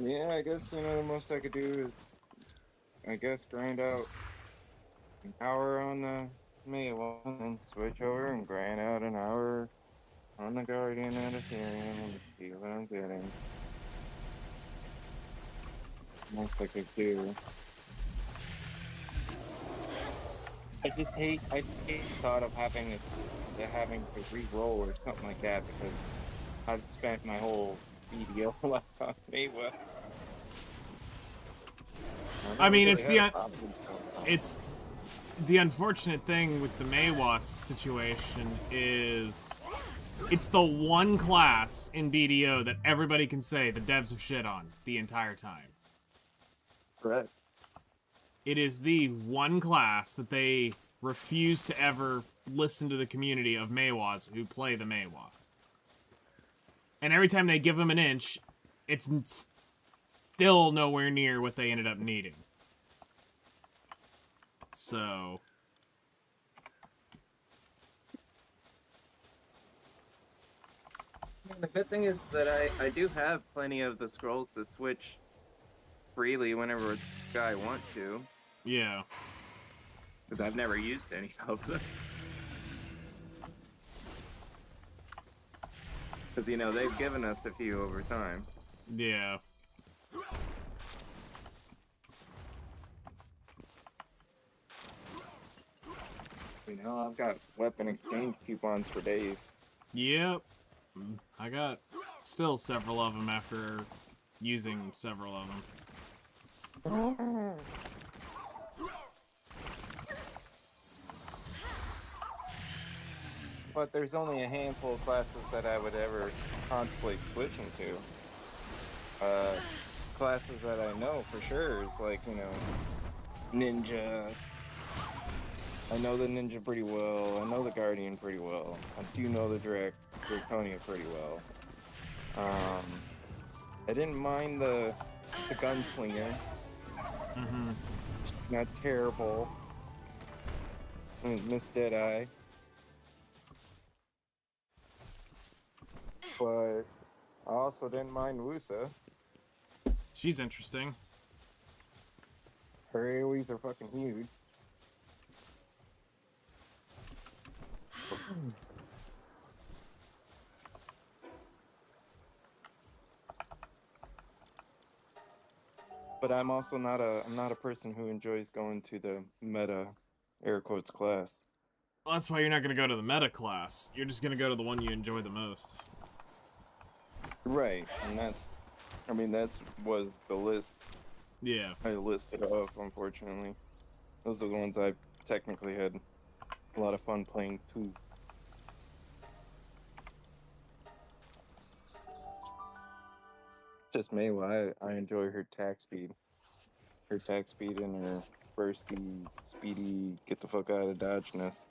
Yeah, I guess the most I could do is, I guess, grind out an hour on the May one and switch over and grind out an hour on the Guardian and Ethereum and see what I'm getting. Most I could do. I hate the thought of having to re-roll or something like that because I've spent my whole video left on Mayweather. I mean, it's the unfortunate thing with the Maywas situation is it's the one class in BDO that everybody can say the devs have shit on the entire time. Correct. It is the one class that they refuse to ever listen to the community of Maywas who play the Maywa. And every time they give them an inch, it's still nowhere near what they ended up needing. So... The good thing is that I do have plenty of the scrolls to switch freely whenever I want to. Yeah. Because I've never used any of them. Because, they've given us a few over time. Yeah. I've got weapon exchange coupons for days. Yep. I got still several of them after using several of them. But there's only a handful of classes that I would ever contemplate switching to. Classes that I know for sure is like, Ninja. I know the Ninja pretty well. I know the Guardian pretty well. I do know the Draconia pretty well. I didn't mind the Gunslinger. Mm-hmm. Not terrible. Miss Deadeye. But I also didn't mind Wusa. She's interesting. Her AoEs are fucking huge. But I'm also not a person who enjoys going to the meta air quotes class. Well, that's why you're not going to go to the meta class. You're just going to go to the one you enjoy the most. Right, and that was the list Yeah. I listed off, unfortunately. Those are the ones I technically had a lot of fun playing too. Just Maywa, I enjoy her attack speed. Her attack speed and her bursty, speedy, get the fuck out of dodgeness.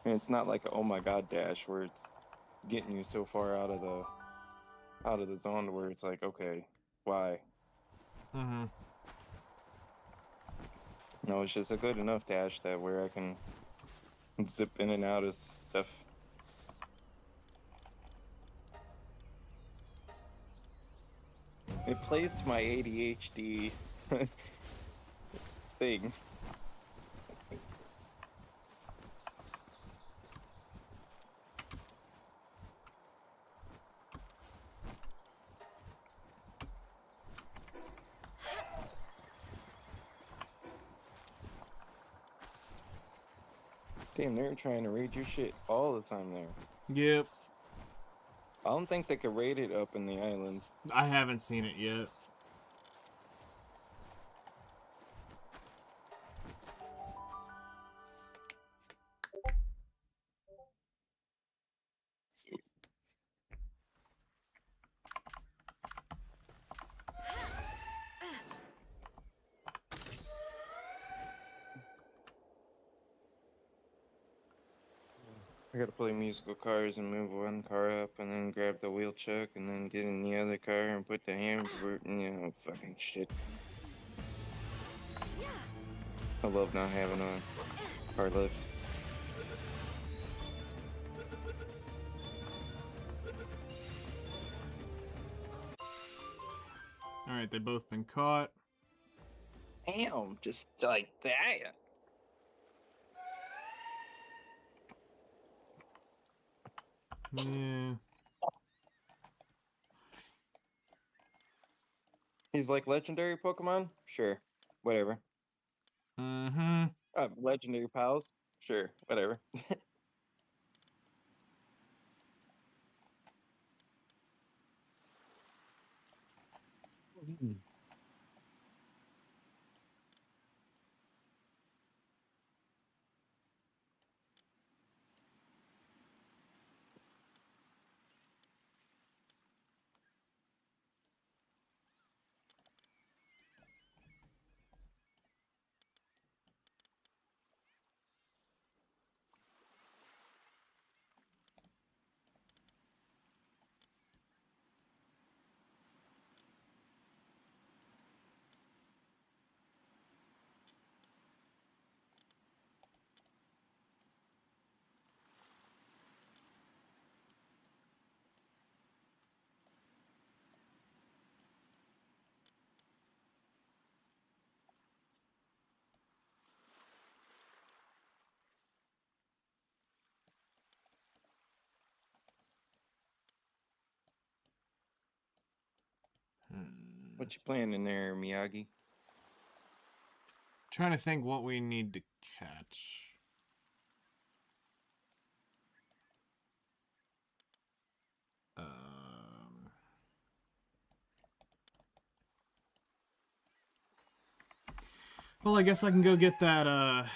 And it's not like a oh my god dash where it's getting you so far out of the zone where it's like, okay, why? Mm-hmm. No, it's just a good enough dash that where I can zip in and out of stuff. It plays to my ADHD thing. Damn, they're trying to raid your shit all the time there. Yep. I don't think they could raid it up in the islands. I haven't seen it yet. I gotta play musical cars and move one car up and then grab the wheel chuck and then get in the other car and put the hammer, fucking shit. I love not having a car lift. Alright, they've both been caught. Damn, just like that. Yeah. He's like legendary Pokemon? Sure. Whatever. Mm-hmm. Legendary pals? Sure. Whatever. What you playing in there, Miyagi? Trying to think what we need to catch. Well, I guess I can go get that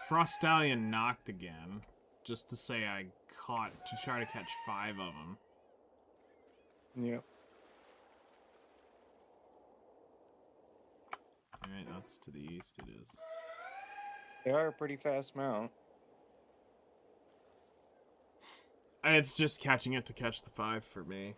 Frost Stallion knocked again, just to say I caught, to try to catch 5 of them. Yep. Alright, that's to the east, it is. They are a pretty fast mount. It's just catching it to catch the 5 for me.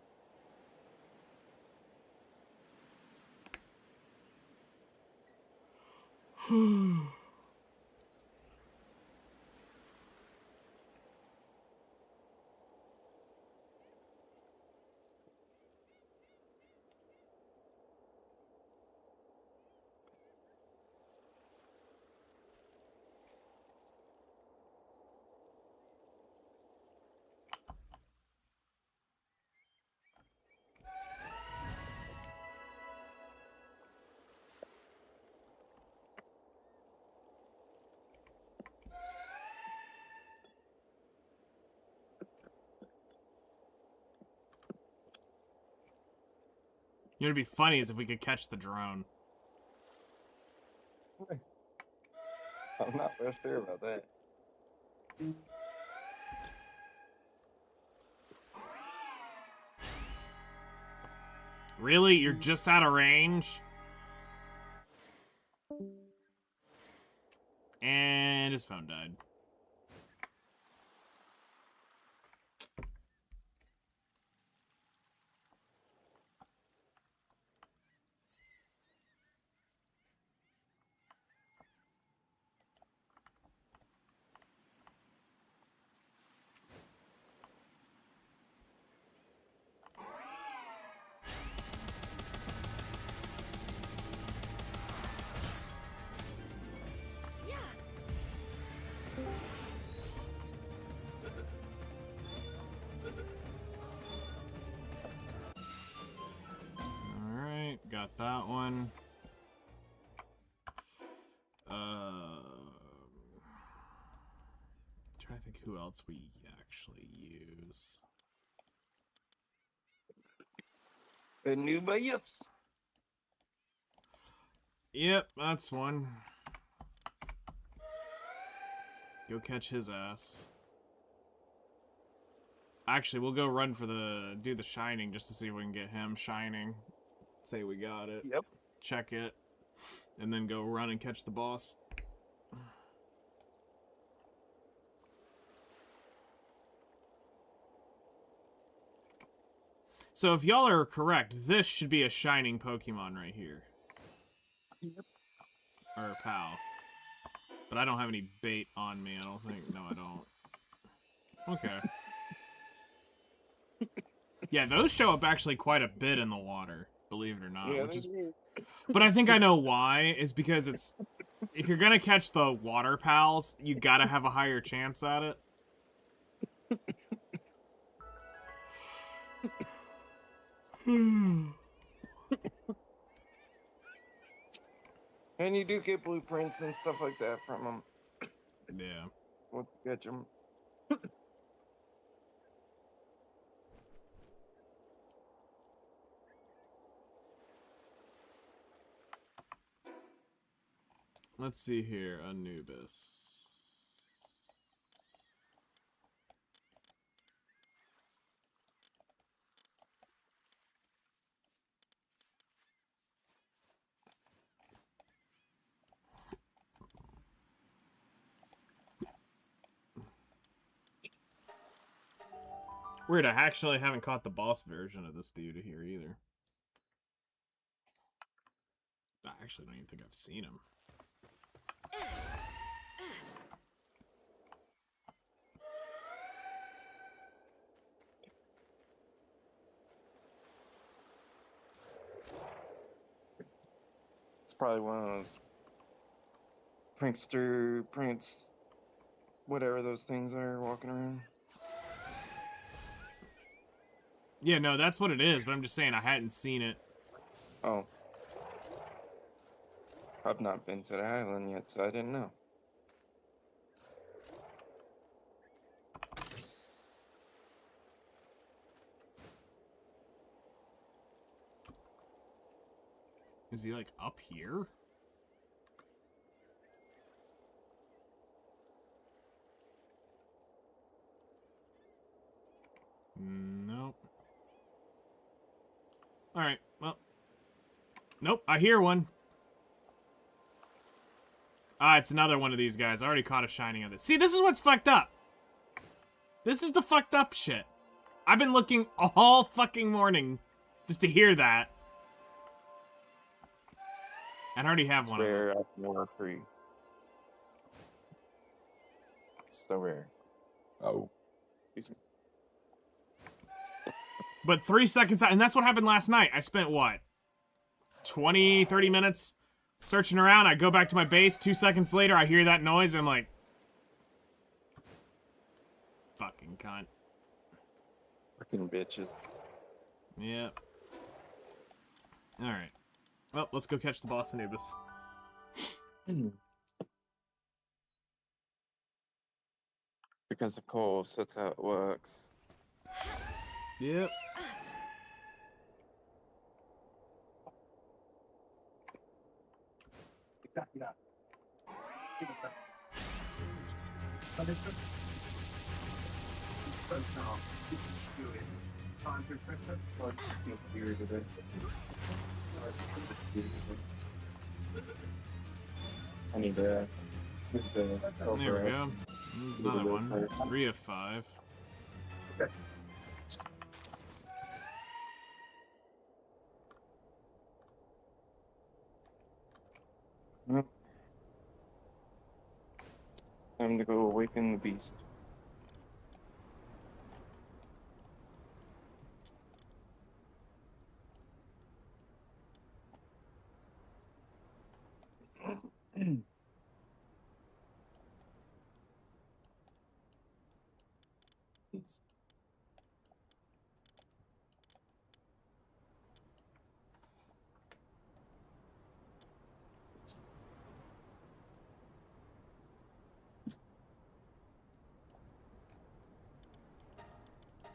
You know, it'd be funny is if we could catch the drone. I'm not real sure about that. Really? You're just out of range? And his phone died. Alright, got that one. Trying to think who else we actually use. Anubis. Yep, that's one. Go catch his ass. Actually, we'll go run for do the shining just to see if we can get him shining. Say we got it. Yep. Check it. And then go run and catch the boss. So if y'all are correct, this should be a shining Pokemon right here. Yep. Or a pal. But I don't have any bait on me, I don't think. No, I don't. Okay. Yeah, those show up actually quite a bit in the water, believe it or not. Yeah, Which is, do. but I think I know why, is because it's... If you're gonna catch the water pals, you gotta have a higher chance at it. And you do get blueprints and stuff like that from them. Yeah. We'll catch them. Let's see here. Anubis. Weird, I actually haven't caught the boss version of this dude here either. I actually don't even think I've seen him. It's probably one of those prince, whatever those things are walking around. Yeah, no, that's what it is, but I'm just saying I hadn't seen it. Oh. I've not been to the island yet, so I didn't know. Is he, like, up here? Nope. Alright, well. Nope, I hear one. Ah, it's another one of these guys. I already caught a shining of this. See, this is what's fucked up. This is the fucked up shit. I've been looking all fucking morning just to hear that. And I already have one of them. Rare after 103. It's so rare. Oh. Excuse me. But 3 seconds out, and that's what happened last night. I spent, what, 20, 30 minutes searching around. I go back to my base. 2 seconds later, I hear that noise. And I'm like, fucking cunt. Fucking bitches. Yep. Alright. Well, let's go catch the boss Anubis. Because of coals, that's how it works. Yep. I need to move the There we over. go. There's another one. 3 of 5. Time to go awaken the beast.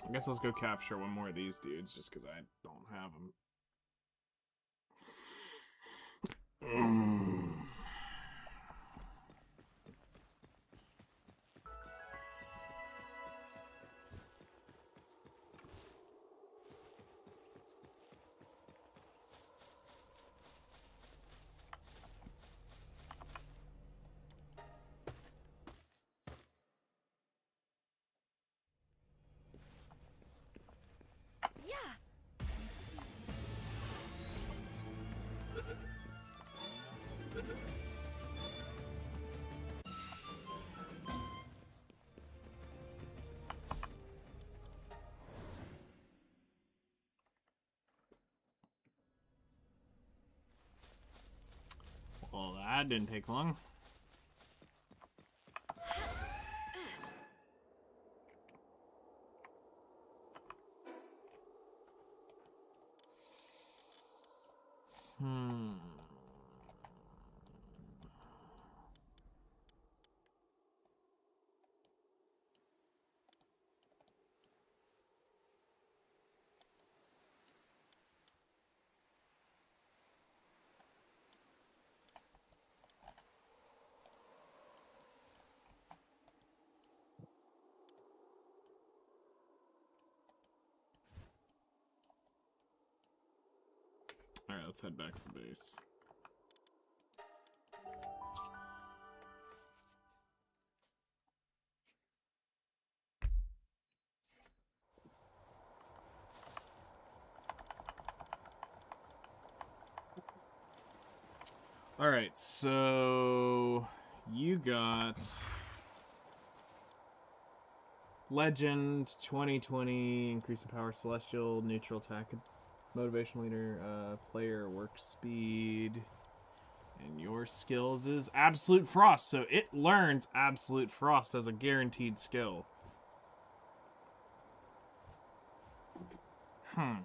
I guess let's go capture one more of these dudes just because I don't have them. Yeah. Well, that didn't take long. Hmm. Alright, let's head back to the base. Alright, so you got Legend 2020, increase the power, celestial, neutral attack, motivation leader, player work speed, and your skills is absolute frost. So it learns absolute frost as a guaranteed skill. Hmm.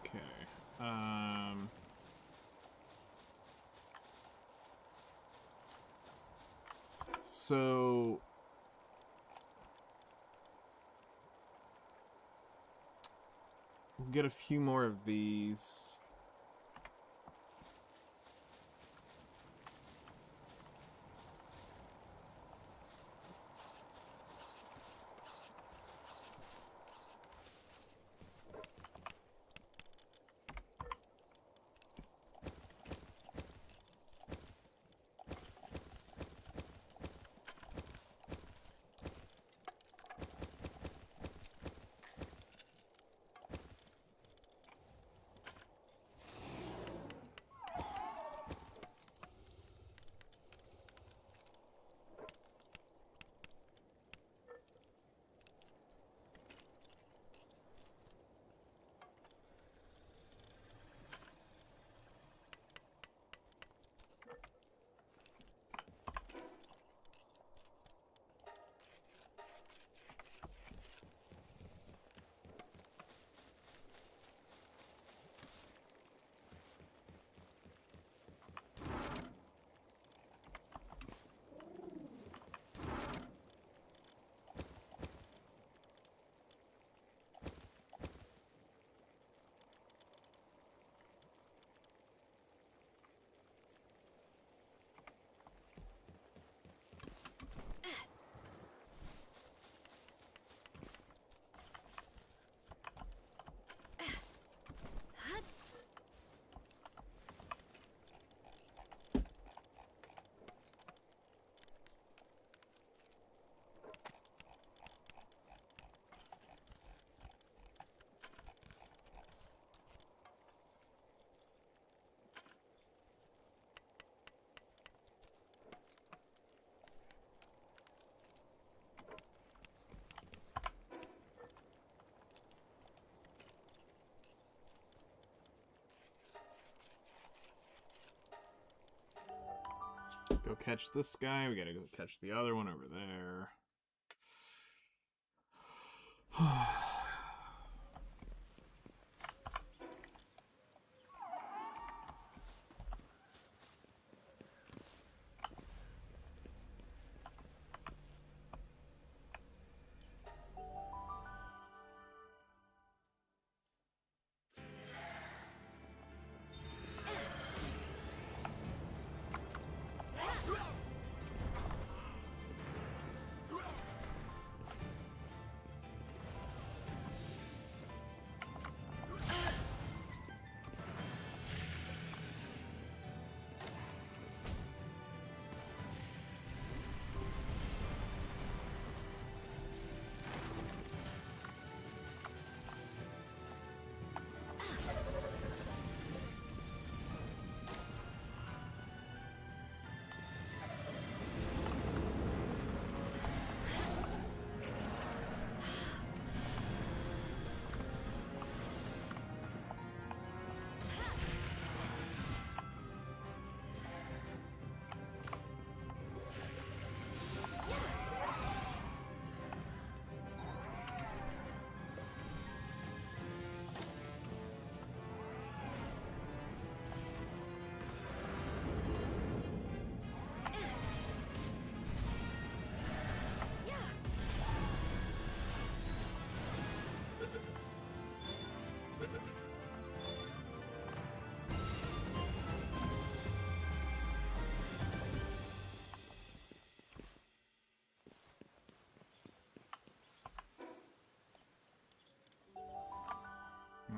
Okay. So we'll get a few more of these. Go catch this guy. We gotta go catch the other one over there.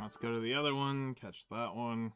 Let's go to the other one, catch that one.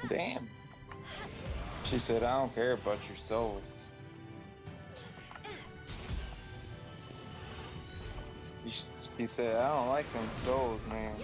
Damn. She said, I don't care about your souls. He said, I don't like them souls, man.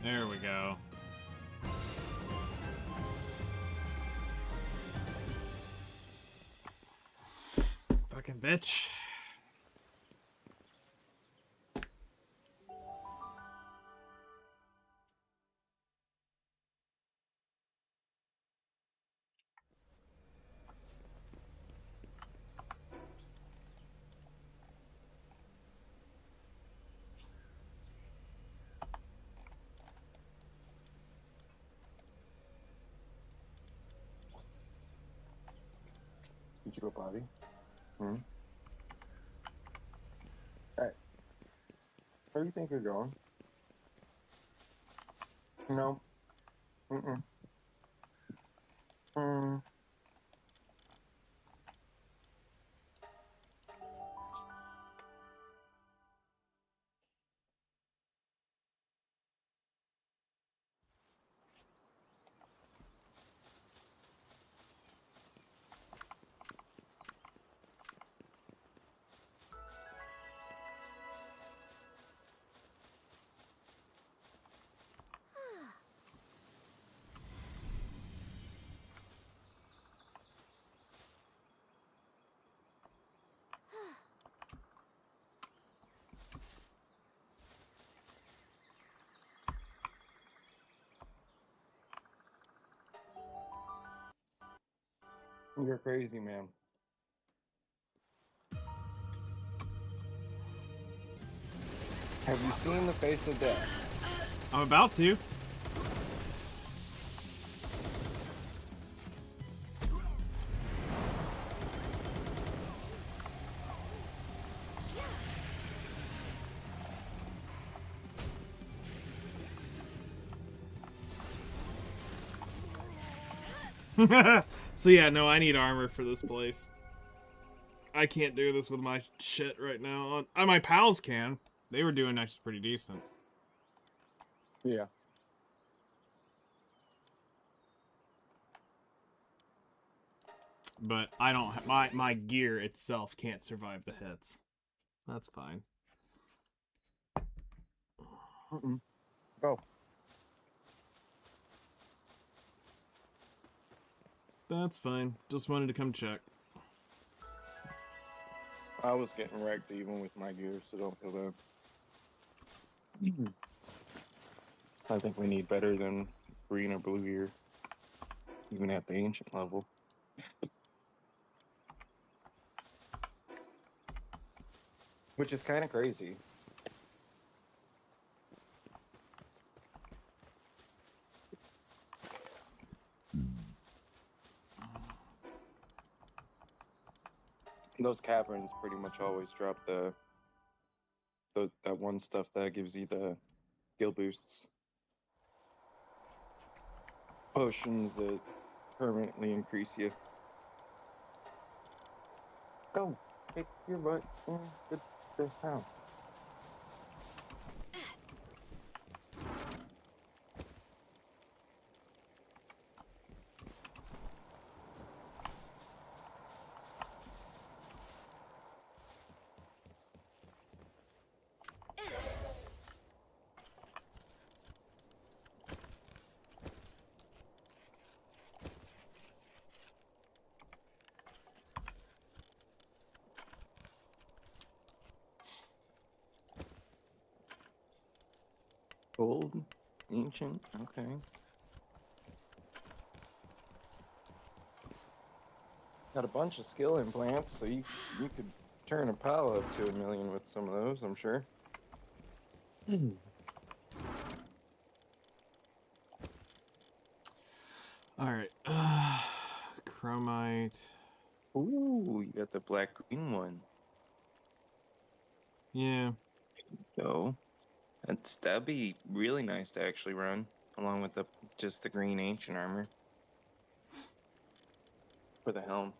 There we go. Fucking bitch. Did you go potty? Hmm? Hey. Where do you think you're going? No. Mm-mm. Mm. You're crazy, man. Have you seen the face of death? I'm about to. So yeah, no, I need armor for this place. I can't do this with my shit right now. My pals can. They were doing actually pretty decent. Yeah. But I don't. My gear itself can't survive the hits. That's fine. Mm-mm. Go. That's fine. Just wanted to come check. I was getting wrecked even with my gear, so don't feel bad. I think we need better than green or blue here, even at the ancient level. Which is kind of crazy. Those caverns pretty much always drop that one stuff that gives you the skill boosts. Potions that permanently increase you. Go! Kick your butt in the house. Old, ancient, okay. Got a bunch of skill implants, so you could turn a pal up to 1,000,000 with some of those, I'm sure. All right. Chromite. Ooh, you got the black green one. Yeah. So that'd be really nice to actually run along with just the green ancient armor for the helm.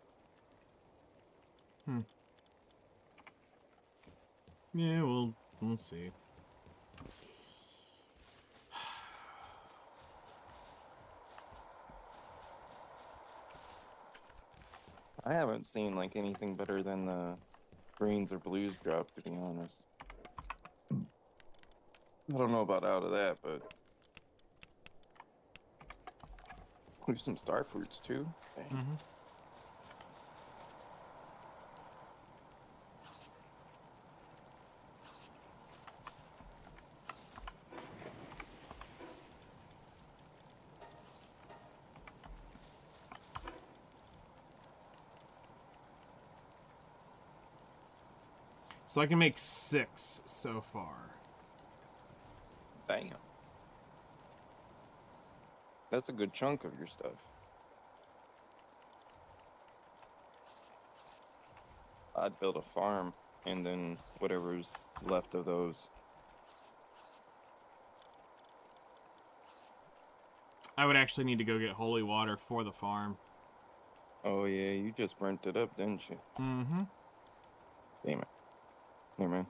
Yeah, we'll see. I haven't seen like anything better than the greens or blues drop, to be honest. I don't know about out of that, but we have some star fruits too. Dang. So I can make 6 so far. Damn. That's a good chunk of your stuff. I'd build a farm and then whatever's left of those. I would actually need to go get holy water for the farm. Oh yeah, you just burnt it up, didn't you? Mm-hmm. Damn it. Here, man.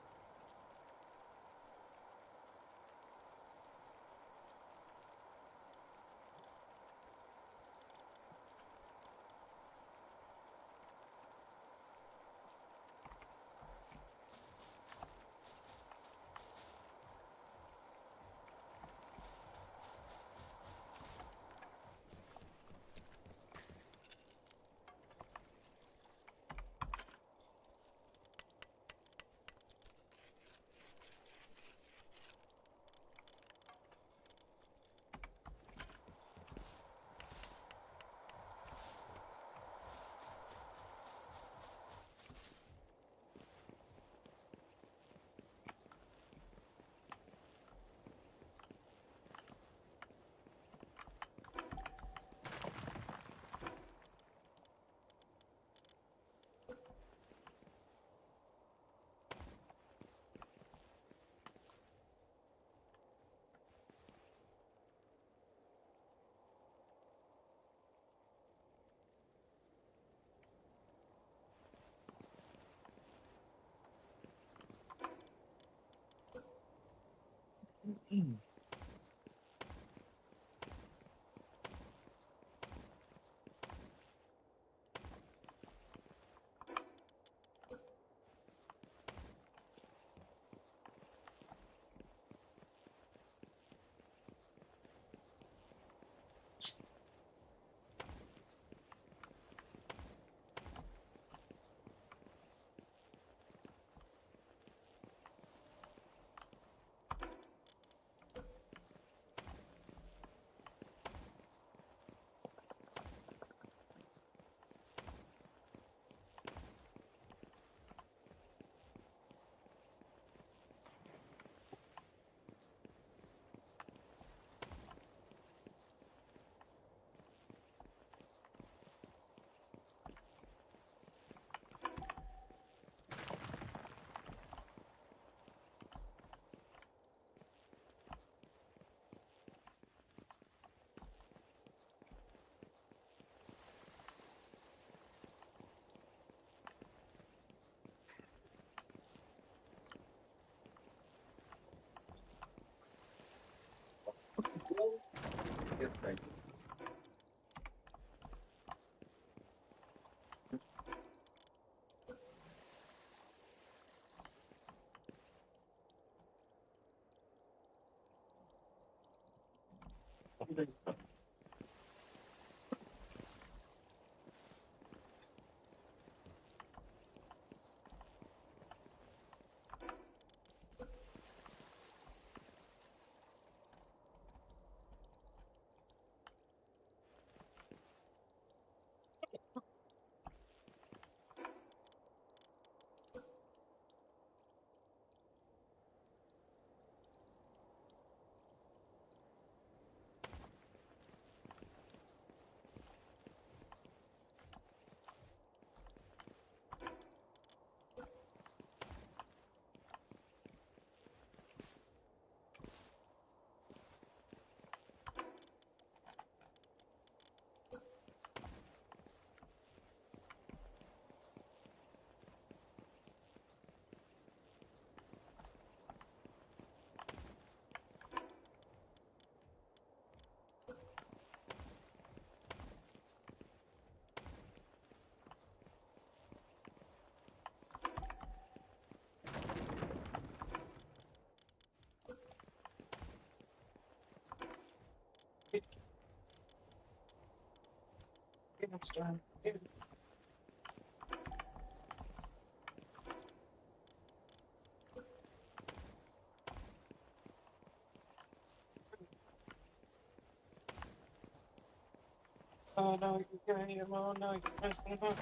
Oh no, you got him. Oh no, you're messing him up.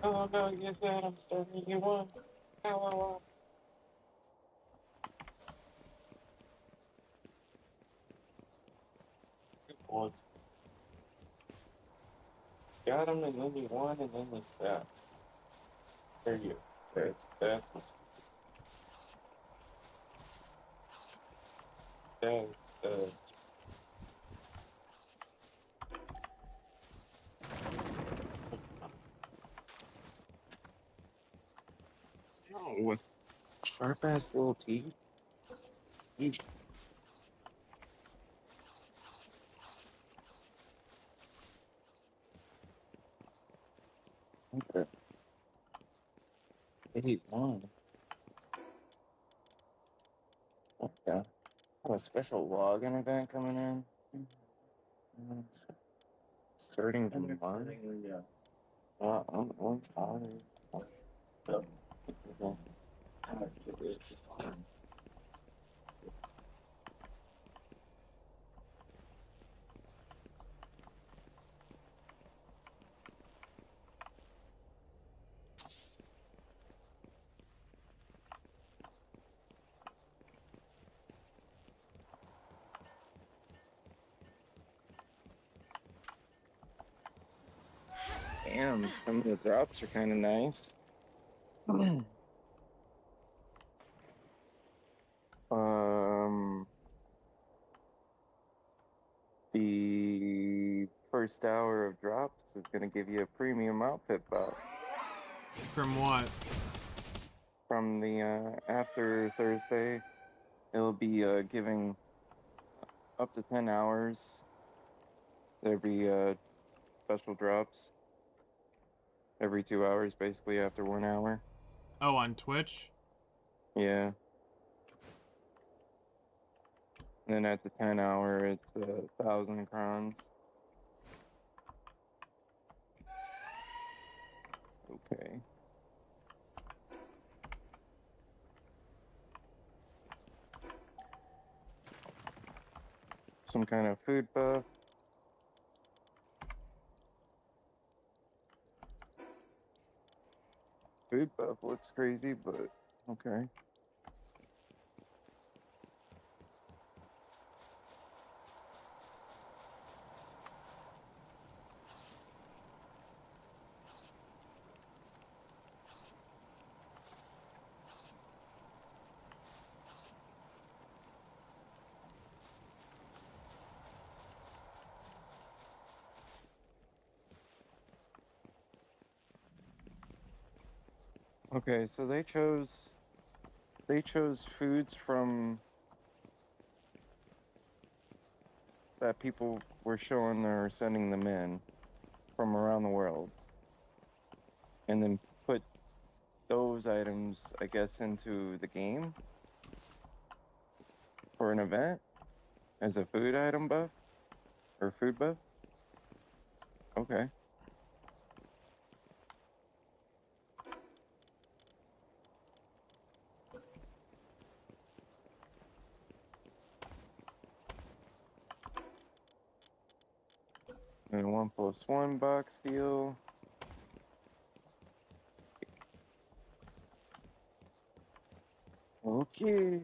Oh no, you're fat. I'm starting you on. Ow, ow, ow. Good boys. Got him, and then you won, and then you stopped. There you go. That's. Oh, sharp ass little teeth. Eesh. Okay. 81. Okay. Have a special login event coming in. Starting tomorrow. Yeah. I'm tired. Yep. It's okay. Damn, some of the drops are kind of nice. Um, the first hour of drops is gonna give you a premium outfit buff From what? from the after Thursday. It'll be giving up to 10 hours. There'll be special drops every 2 hours, basically after 1 hour. Oh, on Twitch? Yeah. And then at the 10 hour, it's 1,000 crowns. Okay. Some kind of food buff. Food buff looks crazy, but okay. Okay, so they chose foods from that people were showing or sending them in from around the world, and then put those items, I guess, into the game for an event as a food item buff or food buff. Okay. And a 1+1 box deal. Okay.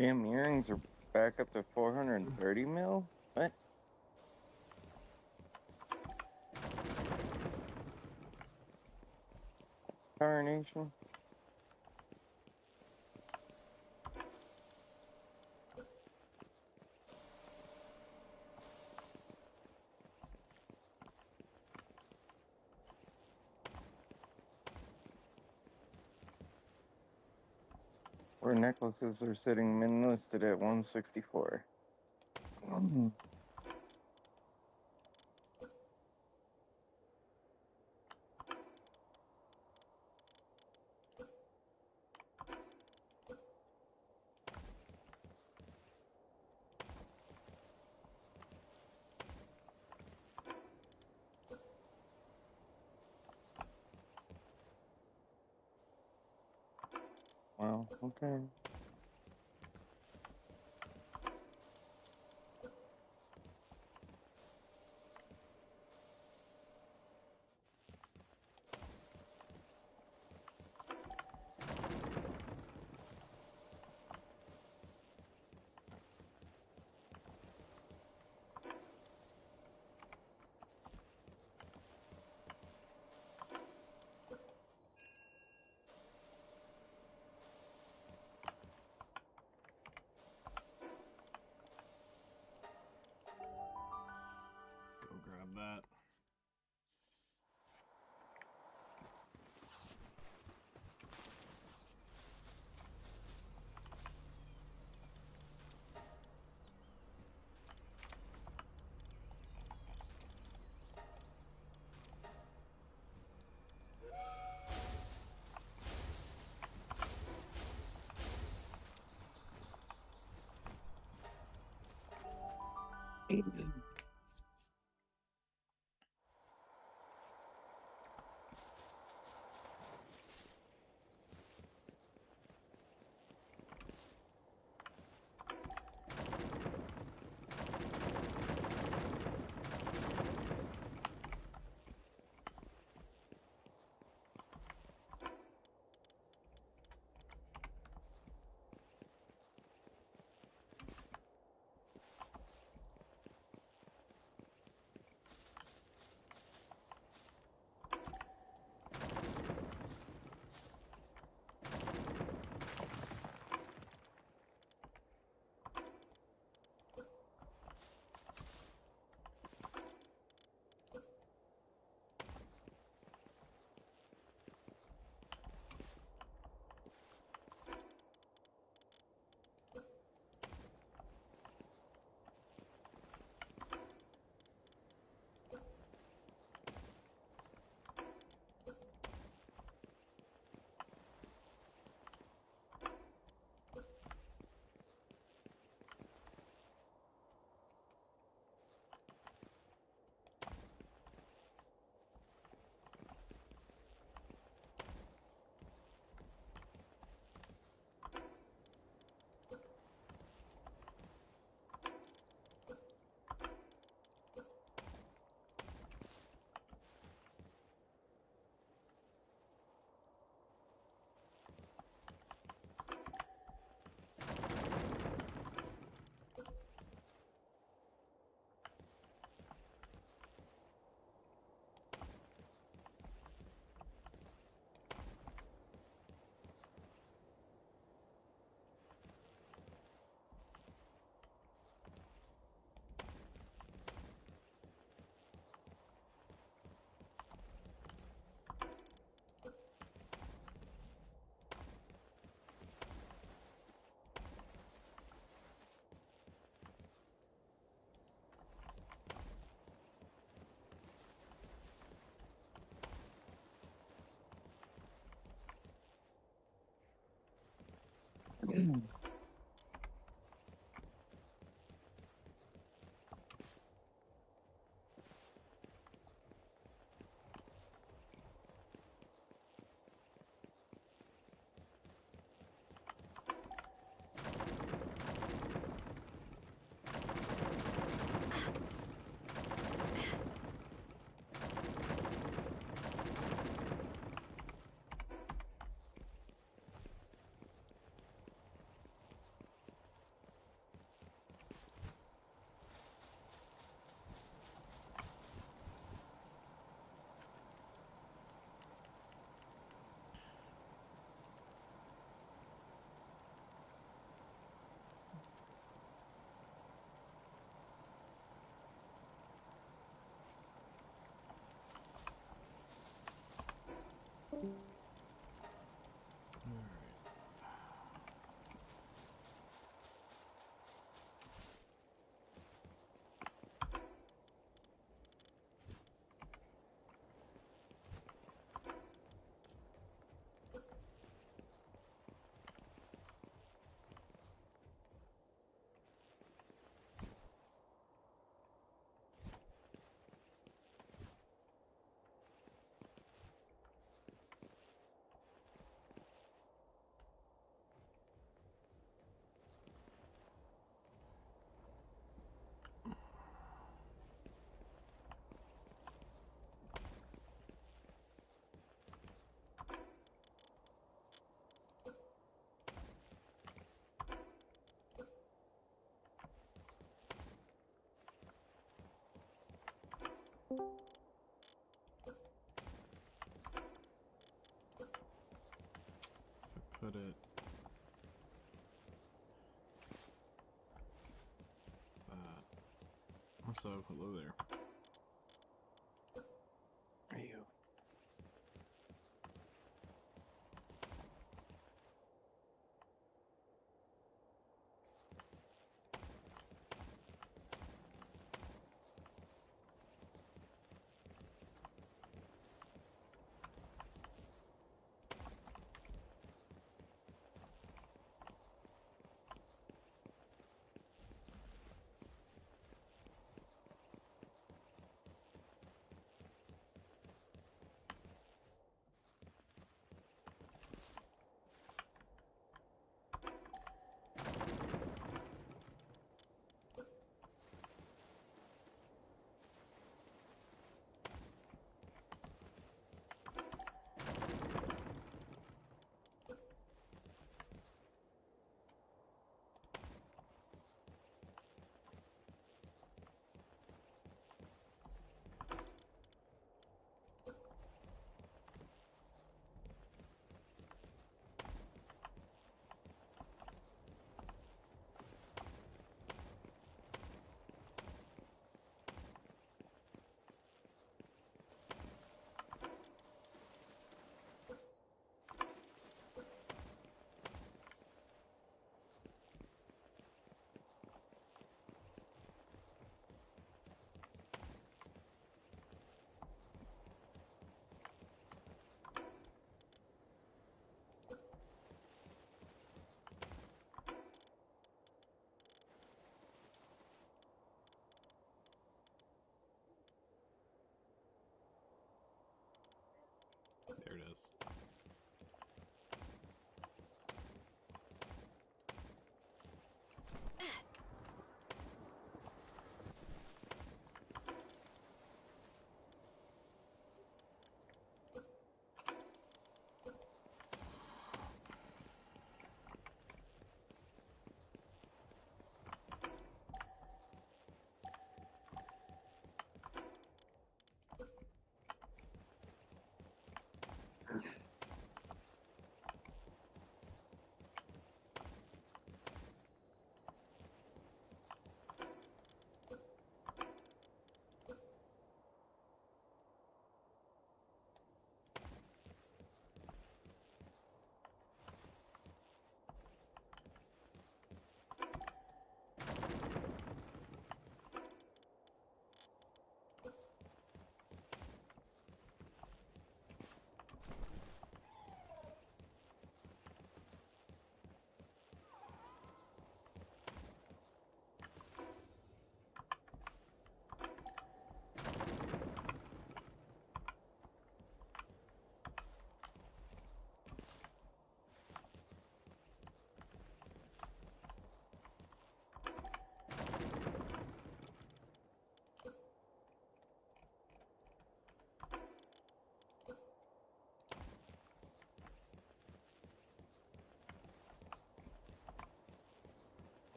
Damn, earrings are back up to 430 mil? What? Coronation? Where necklaces are sitting min listed at 164. Wow, okay. Go grab that. Put it that. Also, hello there. There you go. There it is.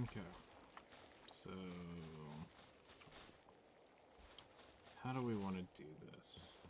Okay. So, how do we want to do this?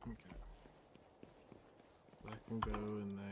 Okay. So that can go in there.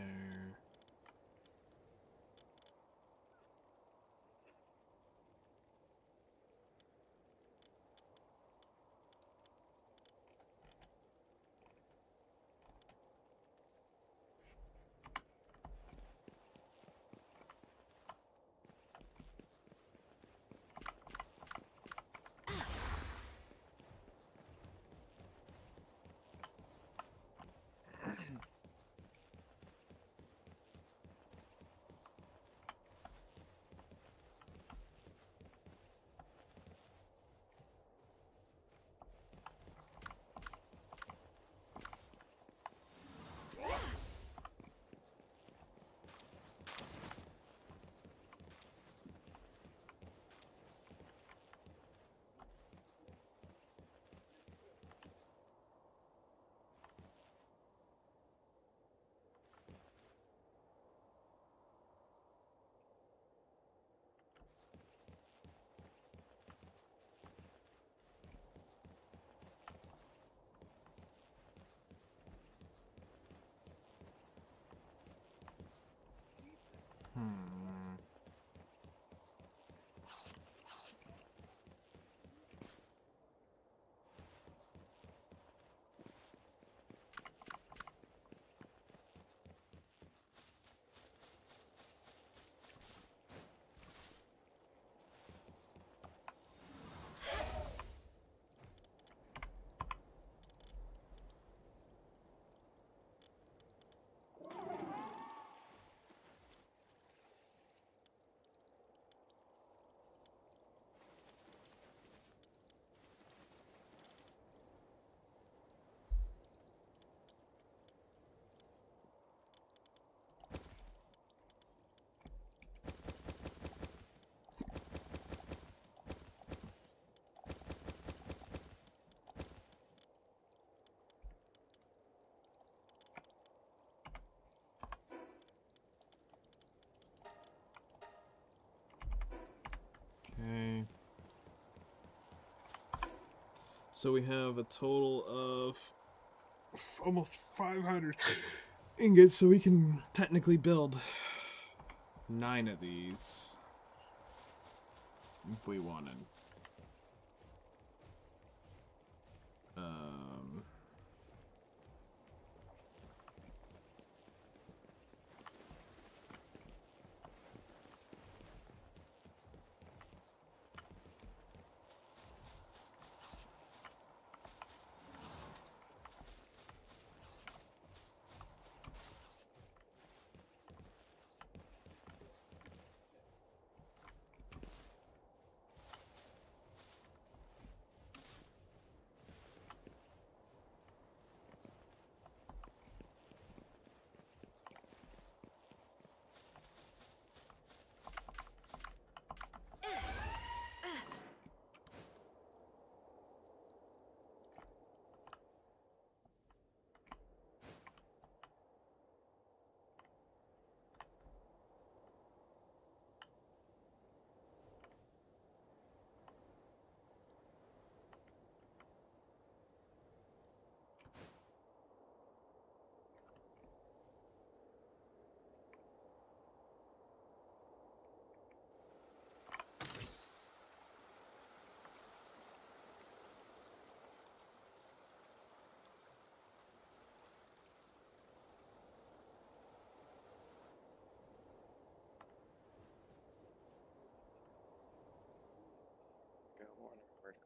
Hmm. Okay. So we have a total of almost 500 ingots, so we can technically build 9 of these if we wanted. Um,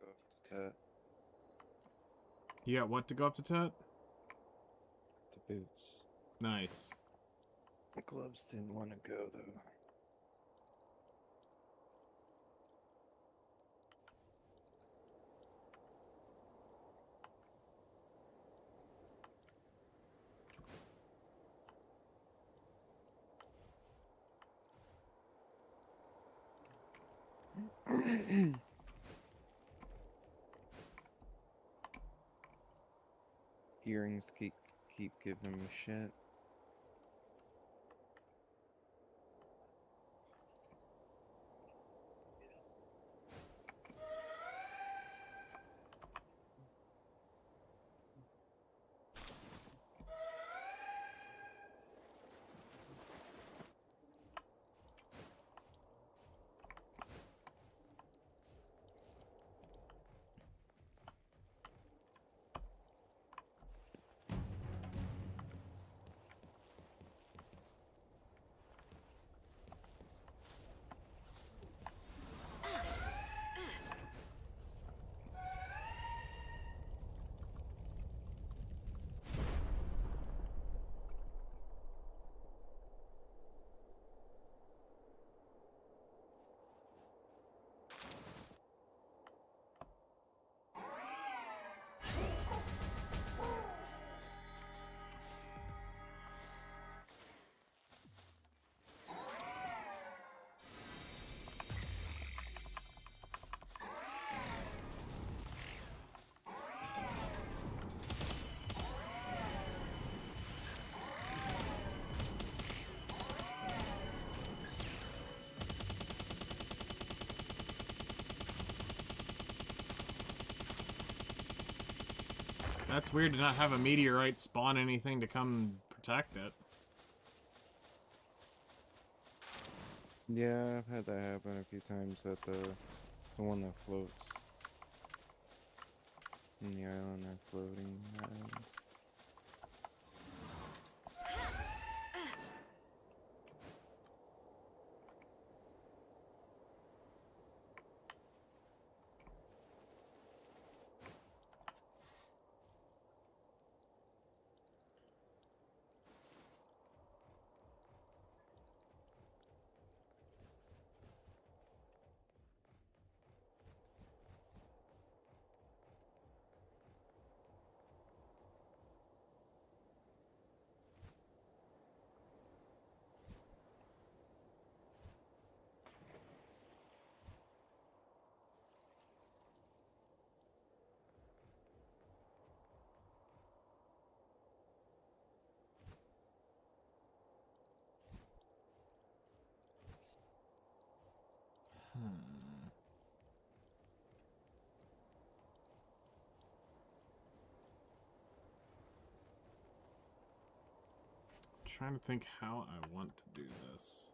go up to Tet. You got what to go up to Tet? The boots. Nice. The gloves didn't want to go though. Earrings keep giving me shit. That's weird to not have a meteorite spawn anything to come protect it. Yeah, I've had that happen a few times at the one that floats. In the island, they're floating islands. Trying to think how I want to do this.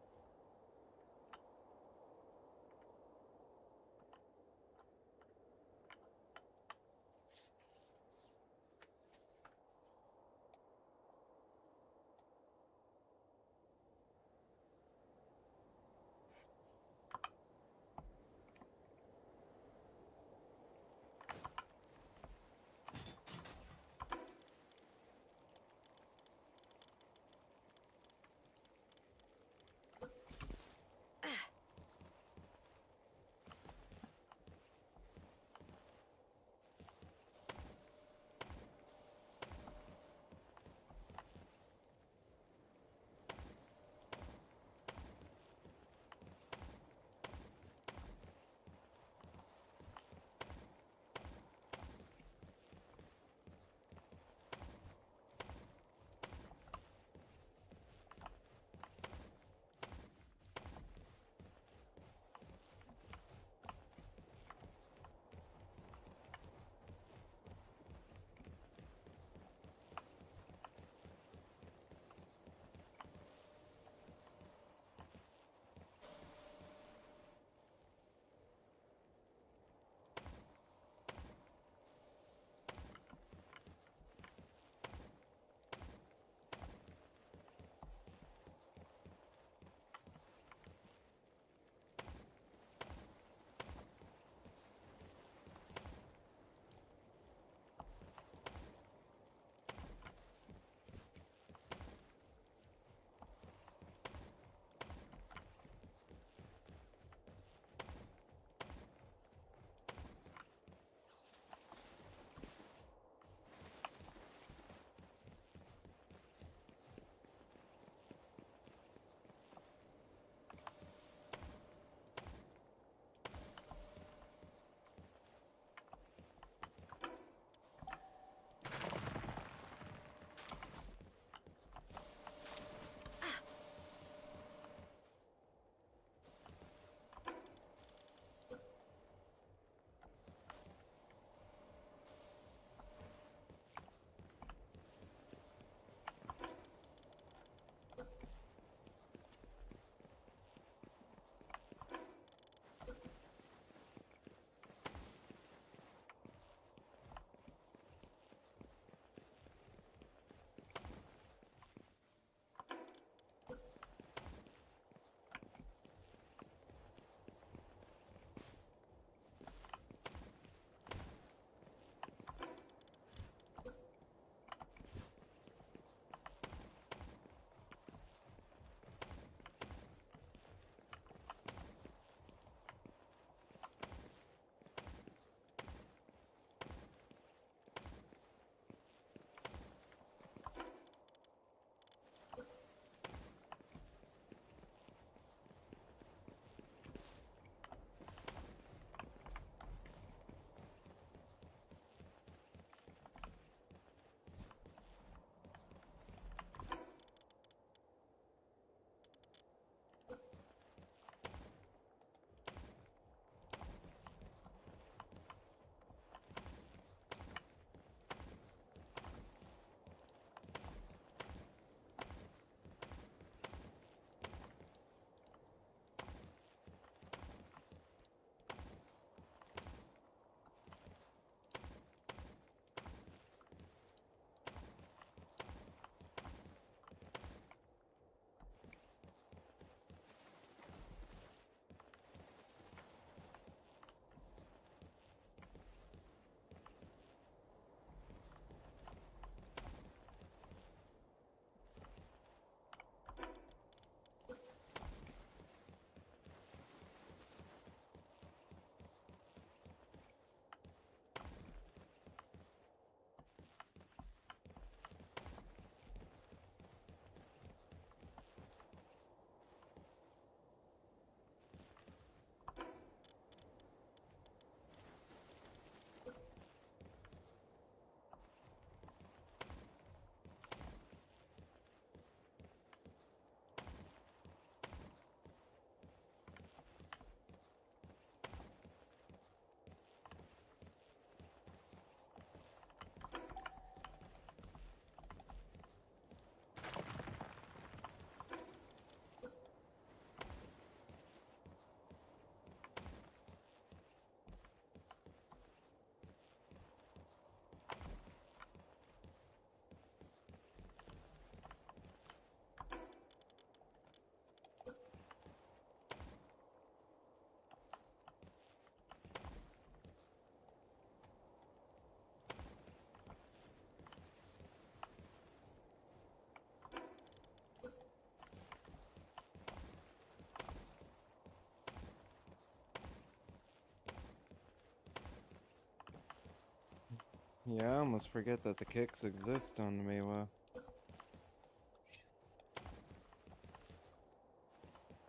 Yeah, I almost forget that the kicks exist on the Mewa.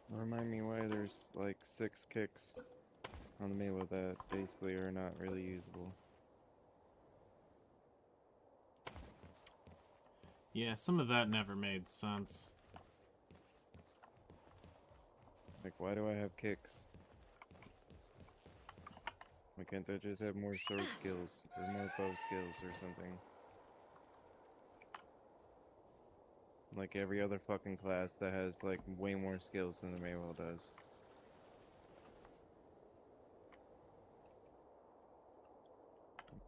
Remind me why there's like 6 kicks on the Mewa that basically are not really usable. Yeah, some of that never made sense. Like, why do I have kicks? Why can't I just have more sword skills or more bow skills or something? Like every other fucking class that has like way more skills than the Mayweather does.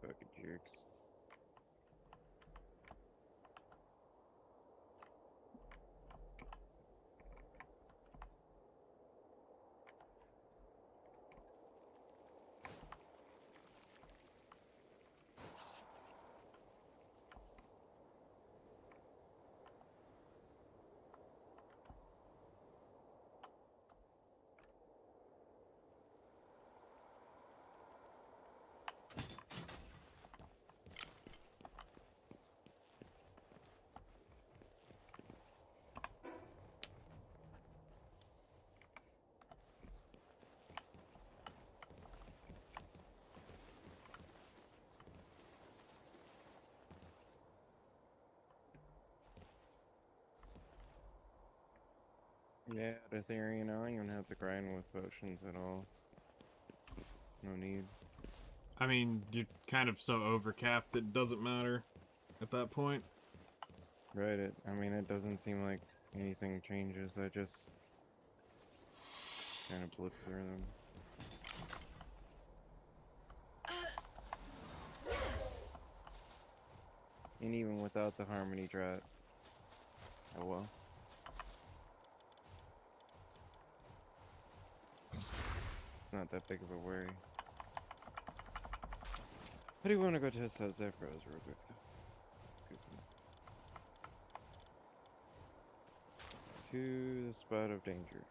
Fucking jerks. Yeah, the theory, you know, I don't even have to grind with potions at all. No need. I mean, you're kind of so overcapped it doesn't matter at that point. Right, I mean, it doesn't seem like anything changes. I just kind of blip through them. And even without the harmony drat. Oh well. It's not that big of a worry. How do you want to go test out Zephyros real quick though? Good. To the spot of danger.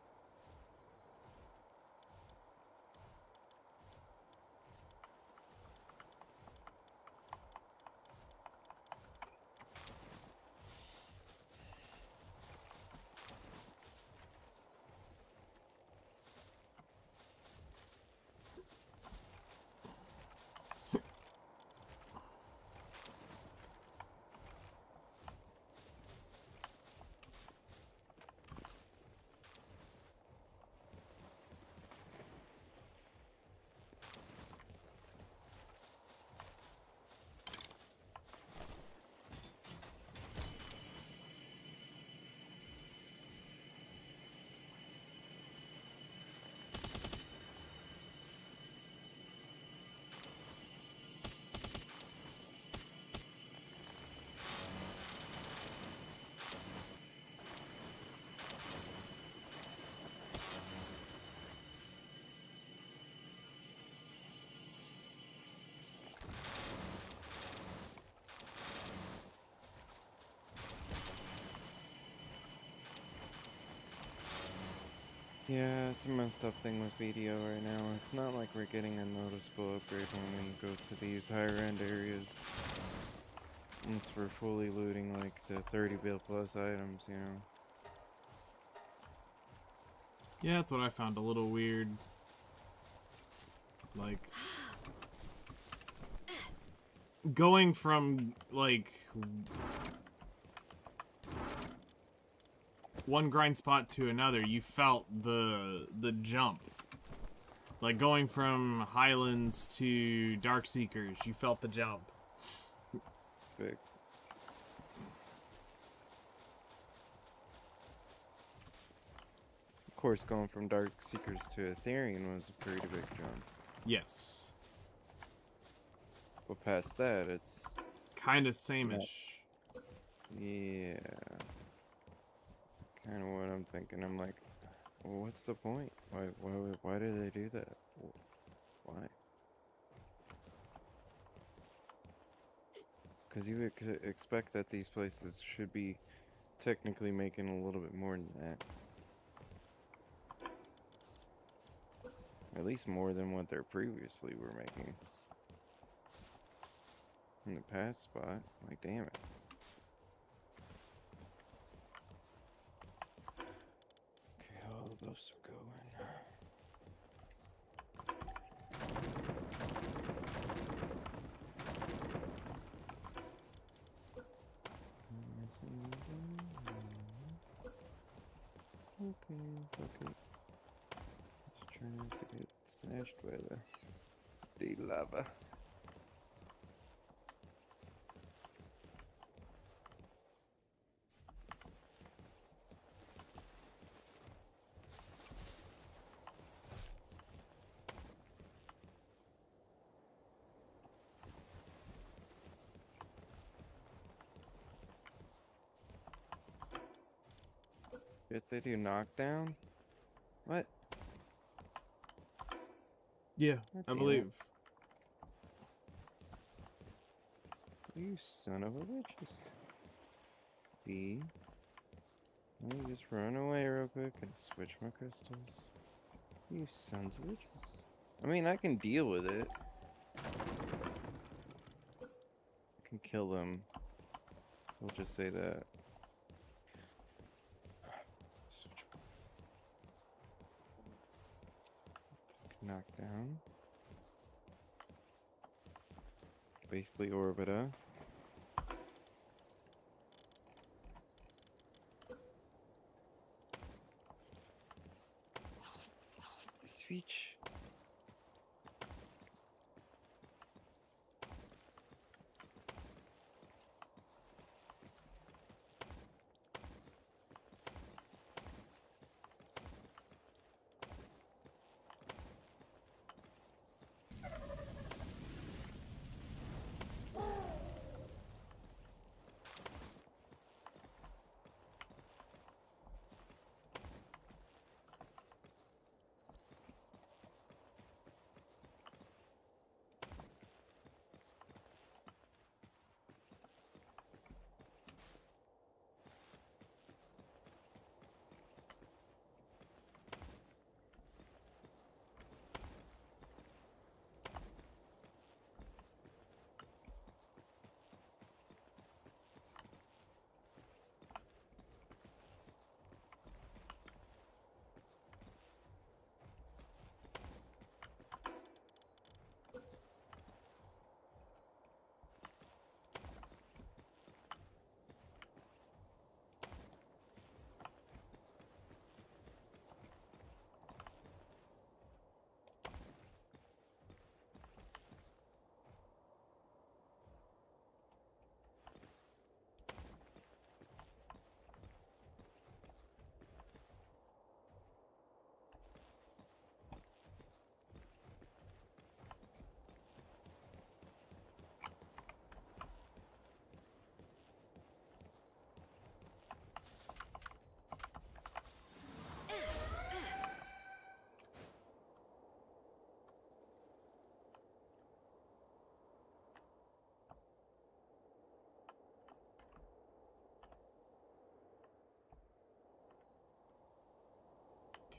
Yeah, it's a messed up thing with BDO right now. It's not like we're getting a noticeable upgrade when we go to these higher end areas. Unless we're fully looting like the 30 bill plus items, you know. Yeah, that's what I found a little weird. Like, going from, like, one grind spot to another, you felt the jump. Like, going from Highlands to Darkseekers, you felt the jump. Big. Of course, going from Dark Seekers to Ethereum was a pretty big jump. Yes. But past that, it's... Kind of same-ish. Yeah. It's kind of what I'm thinking. I'm like, well, what's the point? Why did they do that? Why? Because you would expect that these places should be technically making a little bit more than that. At least more than what they previously were making. in the past spot. Like, damn it. Okay, all the buffs are going. Okay, fuck it. Just trying not to get smashed by the lava. Did they do knockdown? What? Yeah, God I damn believe. it. You son of a bitches. B. Let me just run away real quick and switch my crystals. You sons of bitches. I mean, I can deal with it. I can kill them. We'll just say that. Switch. Knockdown. Basically Orbita. Switch.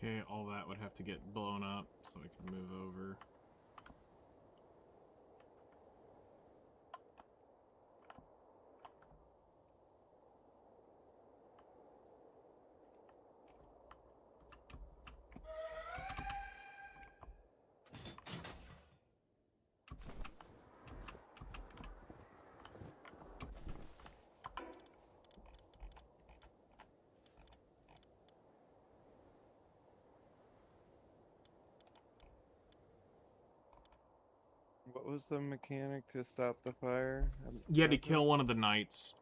Okay, all that would have to get blown up so I can move over. What was the mechanic to stop the fire? You had to kill one of the knights.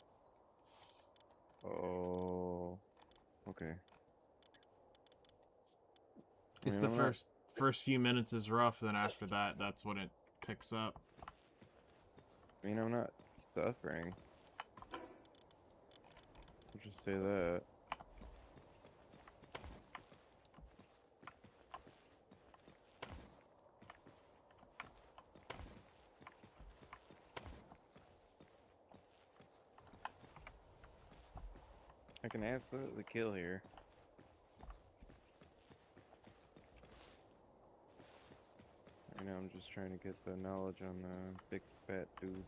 Oh. Okay. It's I the mean, I'm not- first few minutes is rough, then after that, that's when it picks up. I mean, I'm not suffering. I'll just say that. I can absolutely kill here. I know, I'm just trying to get the knowledge on the big fat dude.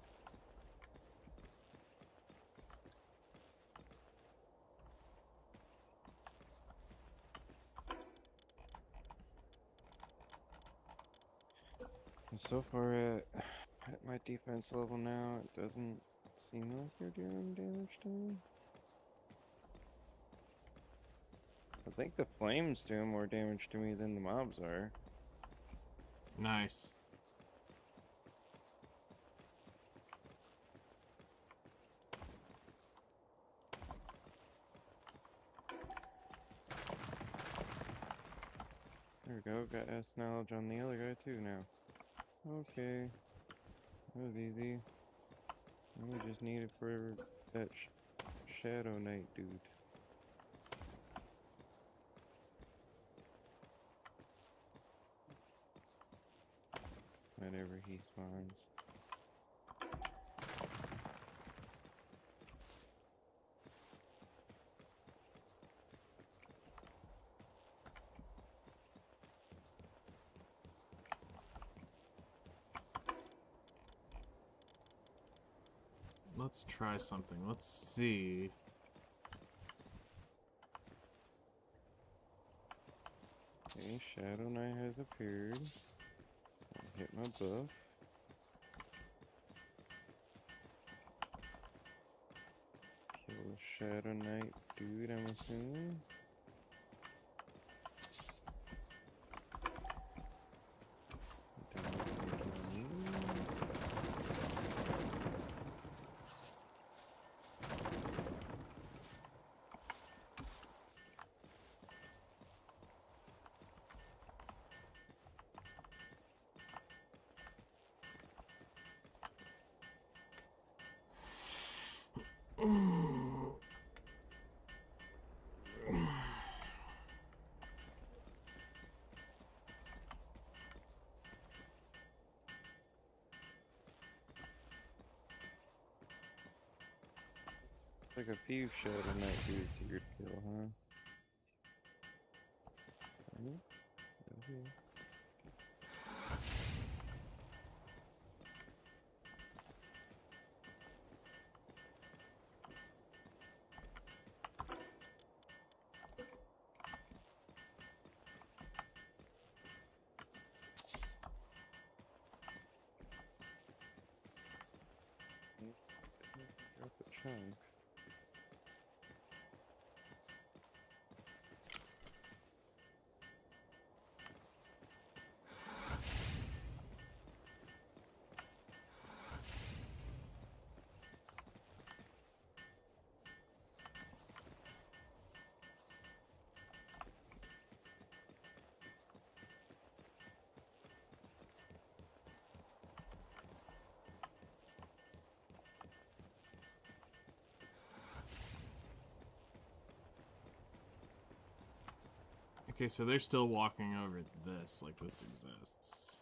And so far at my defense level now, it doesn't seem like you're doing damage to me. I think the flames do more damage to me than the mobs are. Nice. There we go, got S knowledge on the other guy too now. Okay, that was easy. Now we just need it for that Shadow Knight dude. Whenever he spawns. Let's try something. Let's see. Okay, Shadow Knight has appeared. Hit my buff. Kill Shadow Knight dude, I'm assuming. Then he can kill me. It's like a few Shadow Knight dudes here to kill, huh? Mhm. Okay. Drop a chunk. Okay, so they're still walking over this, like this exists.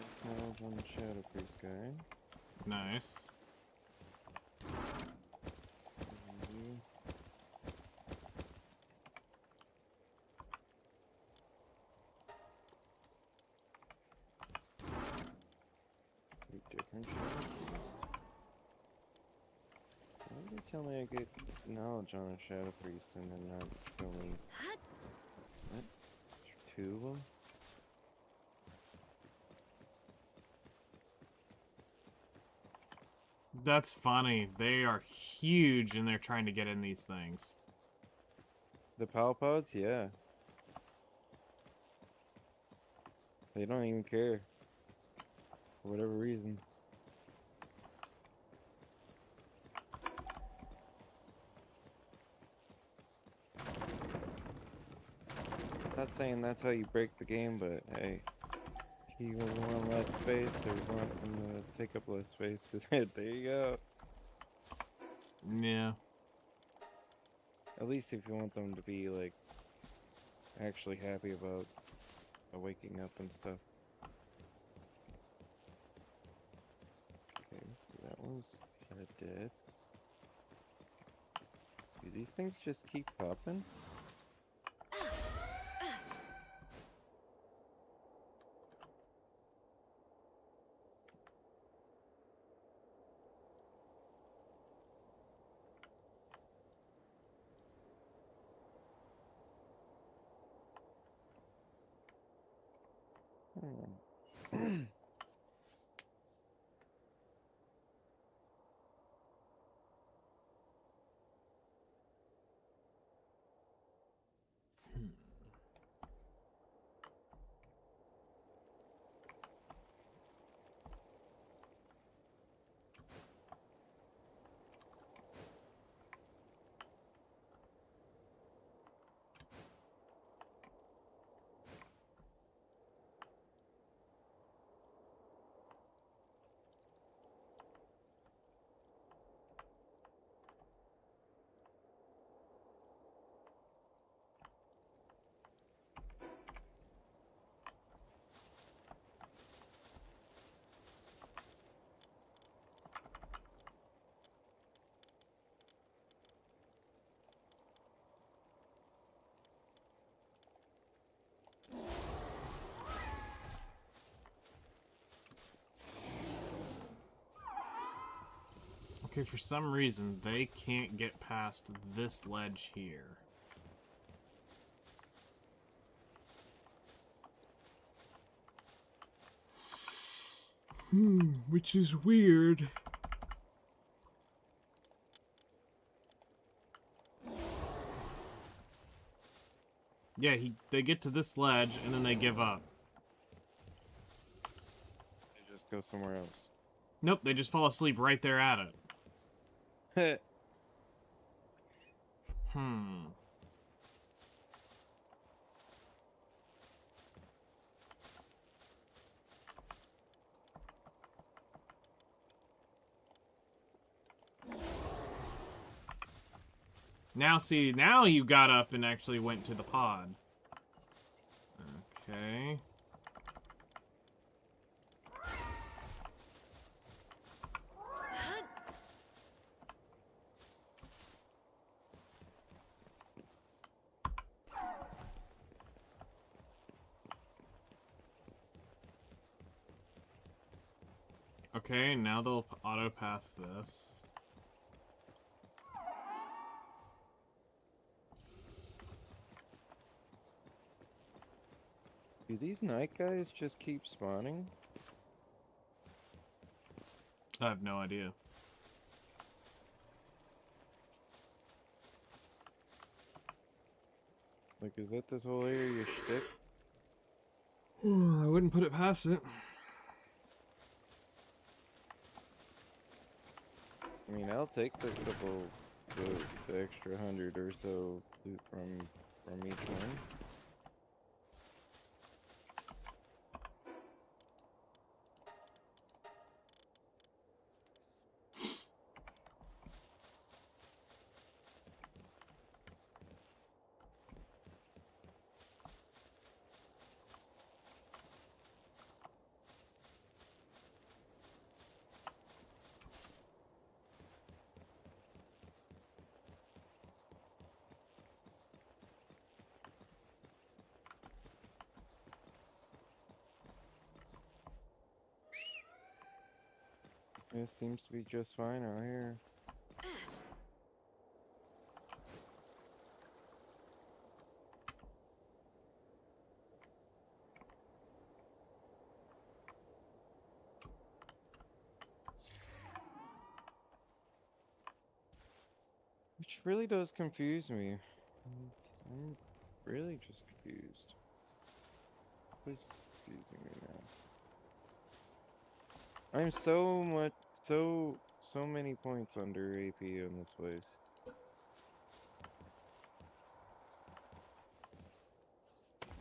That's knowledge on the Shadow Priest guy. Nice. Easy. tell me I get knowledge on a Shadow Priest and then not show me what? Two of them? That's funny. They are huge and they're trying to get in these things. The Palpods? Yeah. They don't even care. For whatever reason. Not saying that's how you break the game, but hey. If you want less space or want them to take up less space, there you go. Yeah. At least if you want them to be like actually happy about waking up and stuff. Okay, so that one's dead. Do these things just keep popping? Hmm. Okay, for some reason, they can't get past this ledge here. Which is weird. Yeah, they get to this ledge, and then they give up. They just go somewhere else. Nope, they just fall asleep right there at it. Hmm. Now see, now you got up and actually went to the pod. Okay. Okay, now they'll auto-path this. Do these night guys just keep spawning? I have no idea. Like, is that this whole area your shtick? I wouldn't put it past it. I mean, I'll take the extra 100 or so loot from each one. It seems to be just fine out here. This really does confuse me. I'm really just confused. What's confusing me now? I'm so many points under AP in this place.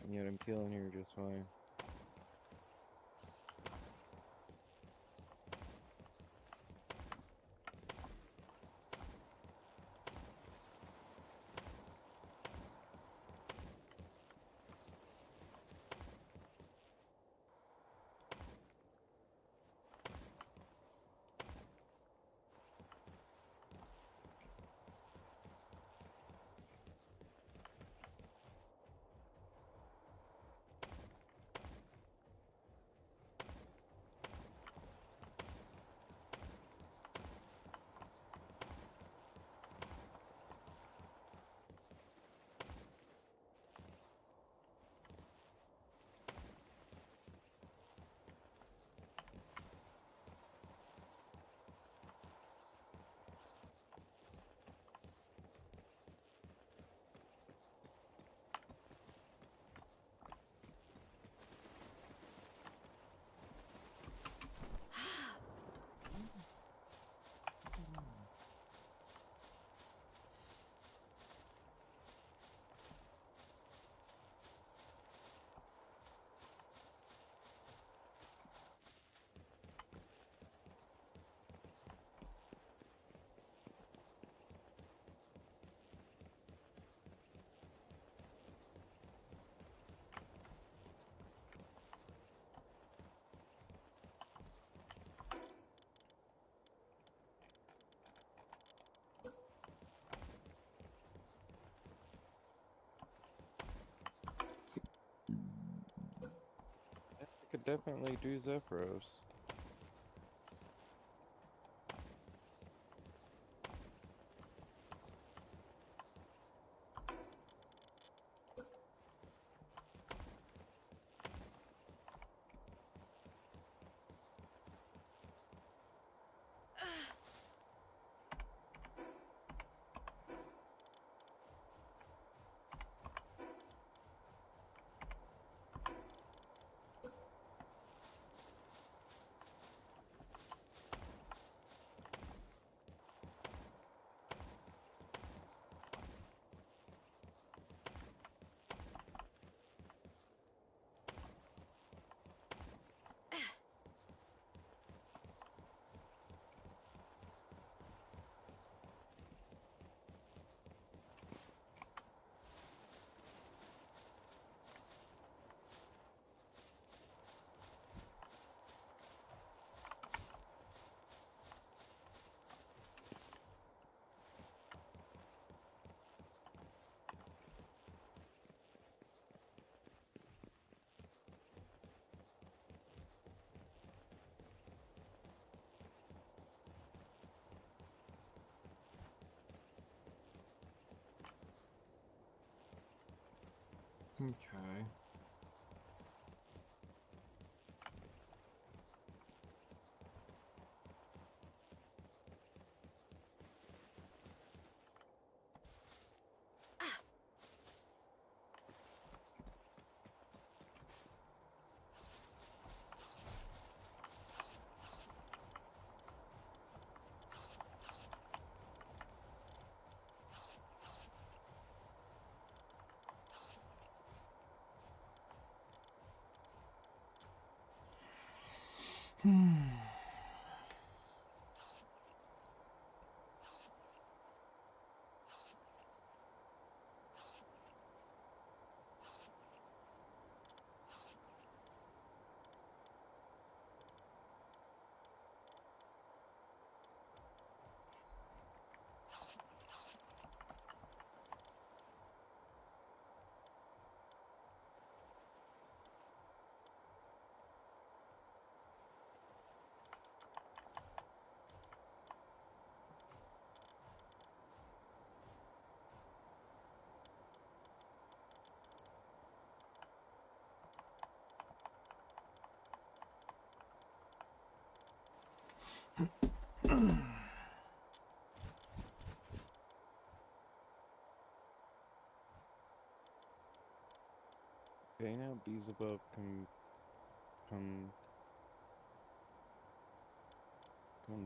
And yet I'm killing here just fine. I could definitely do Zephyros. Okay. Okay, now Beelzebub comes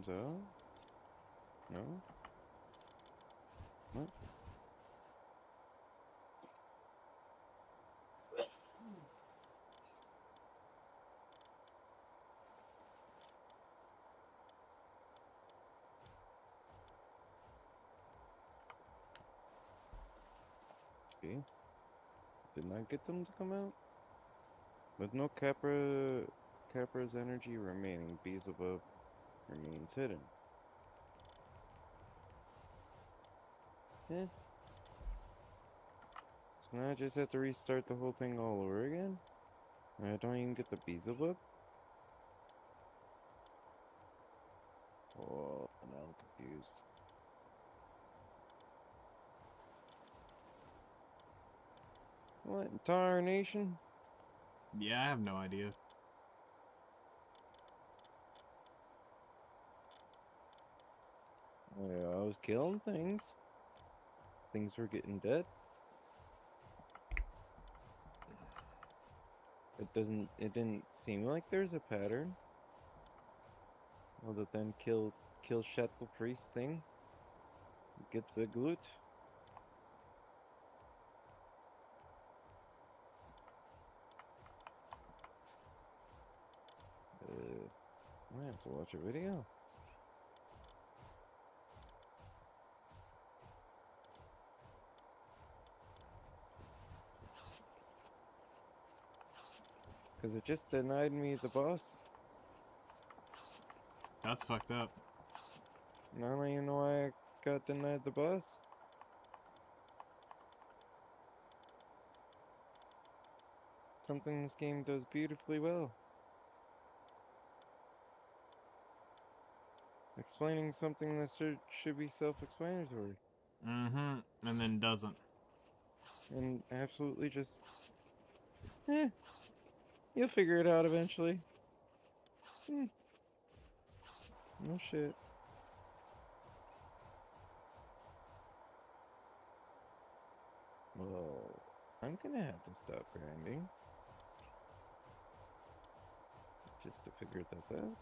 out? No? What? Okay. Did not get them to come out? With no Capra's energy remaining, Beelzebub remains hidden. Eh. So now I just have to restart the whole thing all over again? And I don't even get the Beelzebub? Oh, now I'm confused. What in tarnation? Yeah, I have no idea. Yeah, I was killing things. Things were getting dead. It didn't seem like there's a pattern. Other than kill Shuttle Priest thing. Get big loot. I might have to watch a video. Cause it just denied me the boss. That's fucked up. And I don't even know why I got denied the boss. Something this game does beautifully well. Explaining something that should be self-explanatory. Mm-hmm. And then doesn't. And absolutely just, eh, you'll figure it out eventually. No shit. Well, I'm gonna have to stop grinding. Just to figure that out.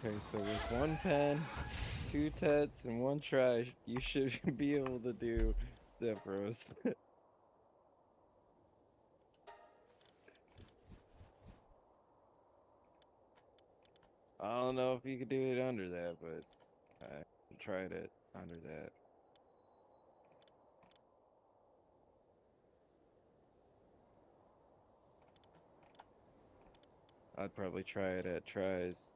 Okay, so with one pen, 2 tets, and 1 try, you should be able to do Zephyros. I don't know if you could do it under that, but I tried it under that. I'd probably try it at tries.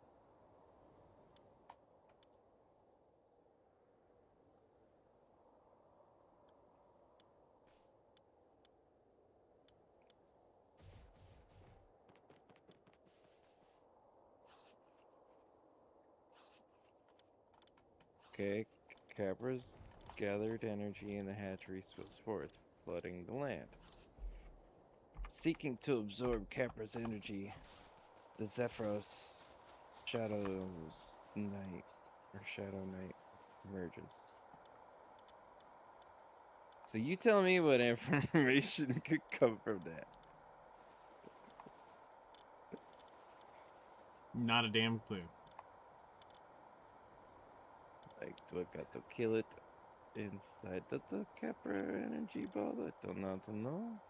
Okay, Capra's gathered energy in the hatchery swims forth, flooding the land. Seeking to absorb Capra's energy, the Zephyros Shadow Knight emerges. So you tell me what information could come from that. Not a damn clue. Like, do I got to kill it inside the Capra energy ball? I don't know.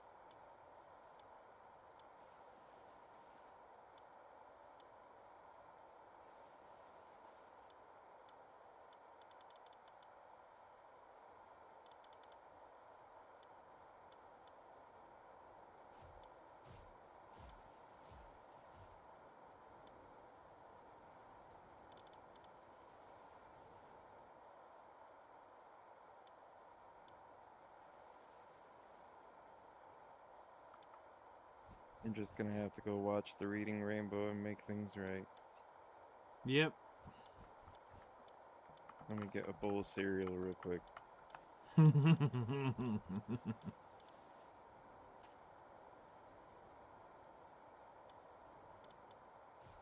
I'm just gonna have to go watch the Reading Rainbow and make things right. Yep. Let me get a bowl of cereal real quick.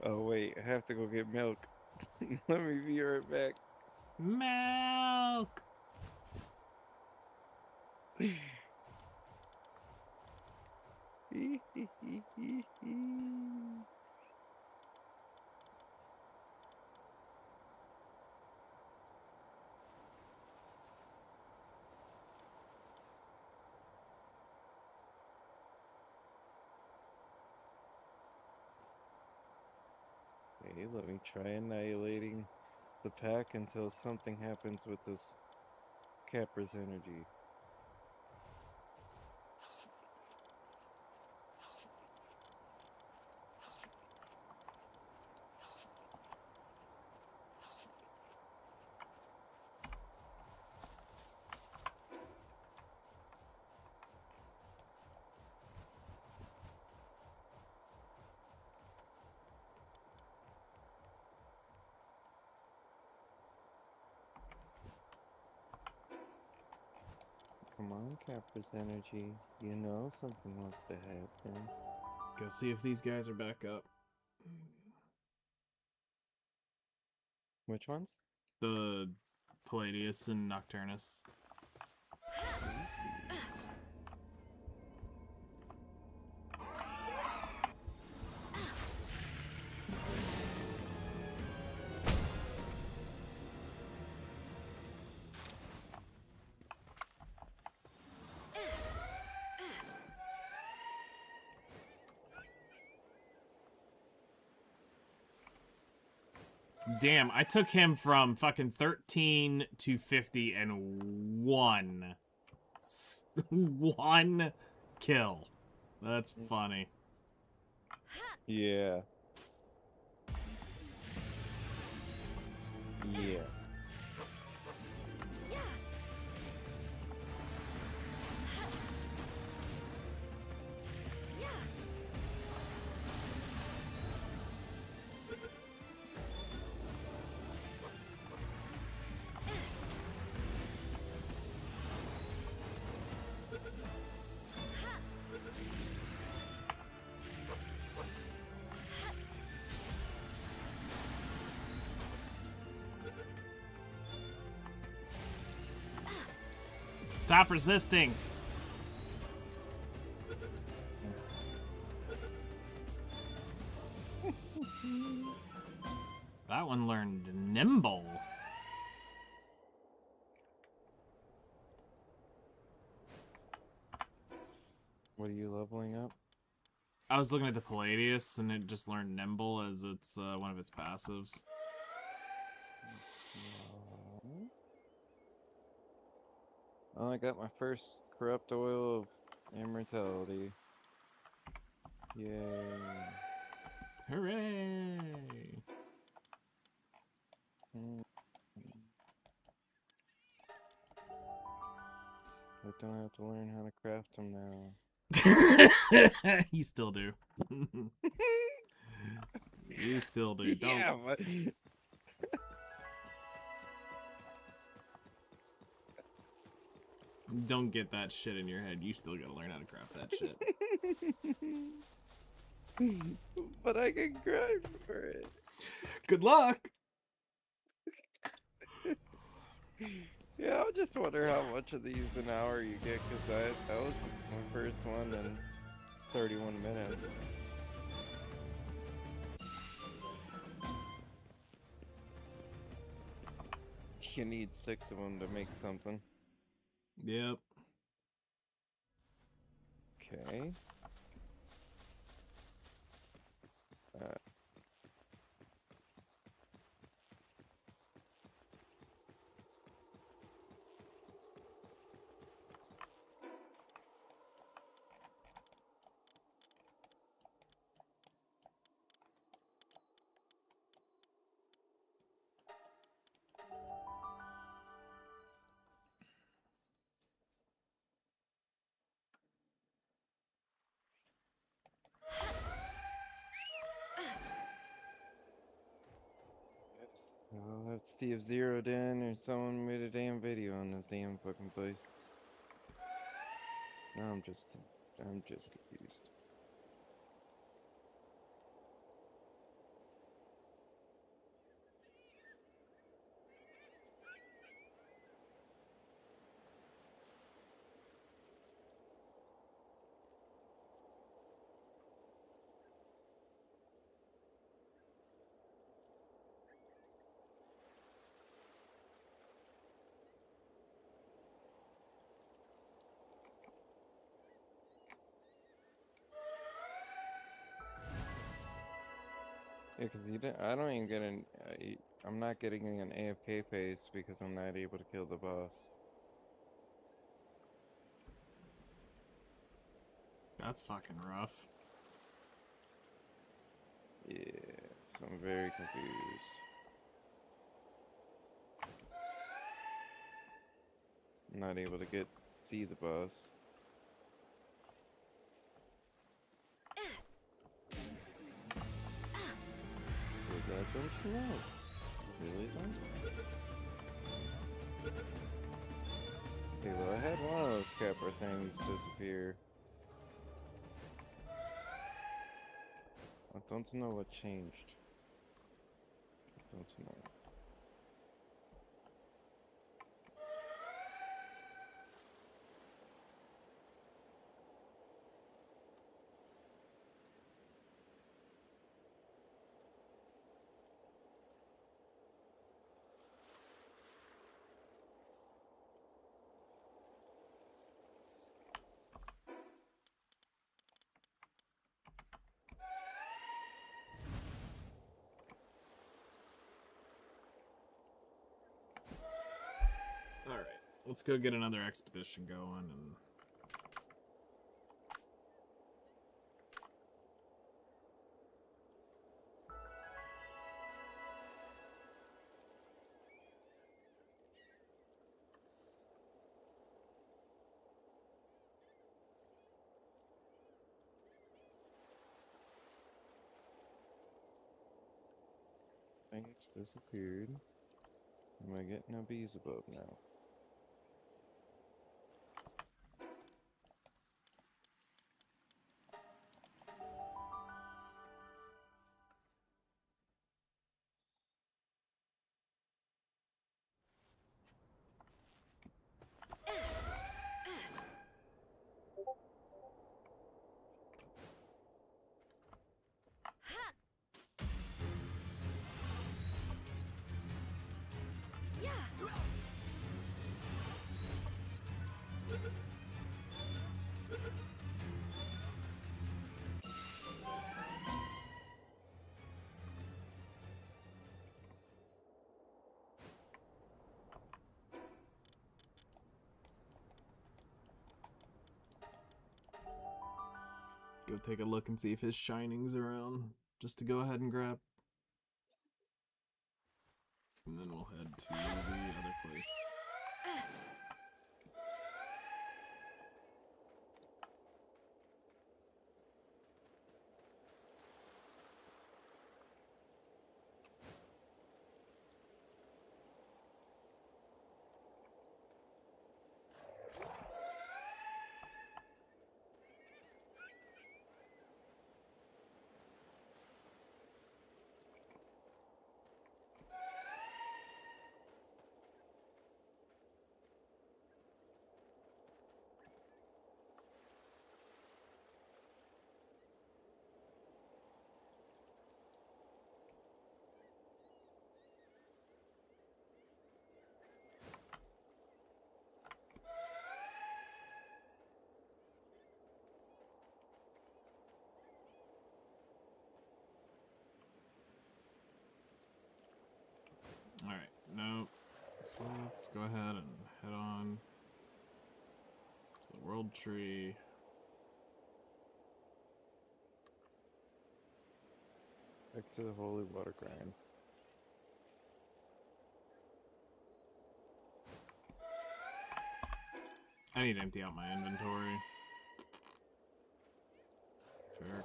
Oh wait, I have to go get milk. Let me be right back. Milk. Hey, let me try annihilating the pack until something happens with this Capra's energy. Come on, Capra's energy. You know something wants to happen. Go see if these guys are back up. Which ones? The Palladius and Nocturnus. Damn, I took him from fucking 13 to 50 and one. One kill. That's funny. Yeah. Yeah. Stop resisting. That one learned nimble. What are you leveling up? I was looking at the Palladius, and it just learned nimble as its one of its passives. Oh, I got my first corrupt oil of immortality. Yay. Hooray! I don't have to learn how to craft them now. You still do. You still do. Don't. Yeah, but... Don't get that shit in your head. You still gotta learn how to craft that shit. But I can grind for it. Good luck! Yeah, I just wonder how much of these an hour you get, because that was my first one in 31 minutes. You need 6 of them to make something. Yep. Okay. If Steve zeroed in or someone made a damn video on this damn fucking place. No, I'm just confused. Yeah, cause I don't even get I'm not getting an AFK pace because I'm not able to kill the boss. That's fucking rough. Yeah, so I'm very confused. I'm not able to see the boss. So that don't else. Really don't? Okay, well I had one of those capper things disappear. I don't know what changed. I don't know. Alright, let's go get another expedition going and... Things disappeared. Am I getting a Beelzebub now? Go take a look and see if his shining's around, just to go ahead and grab. And then we'll head to the other place. Alright, nope. So let's go ahead and head on to the world tree. Back to the holy water grind. I need to empty out my inventory. Fair.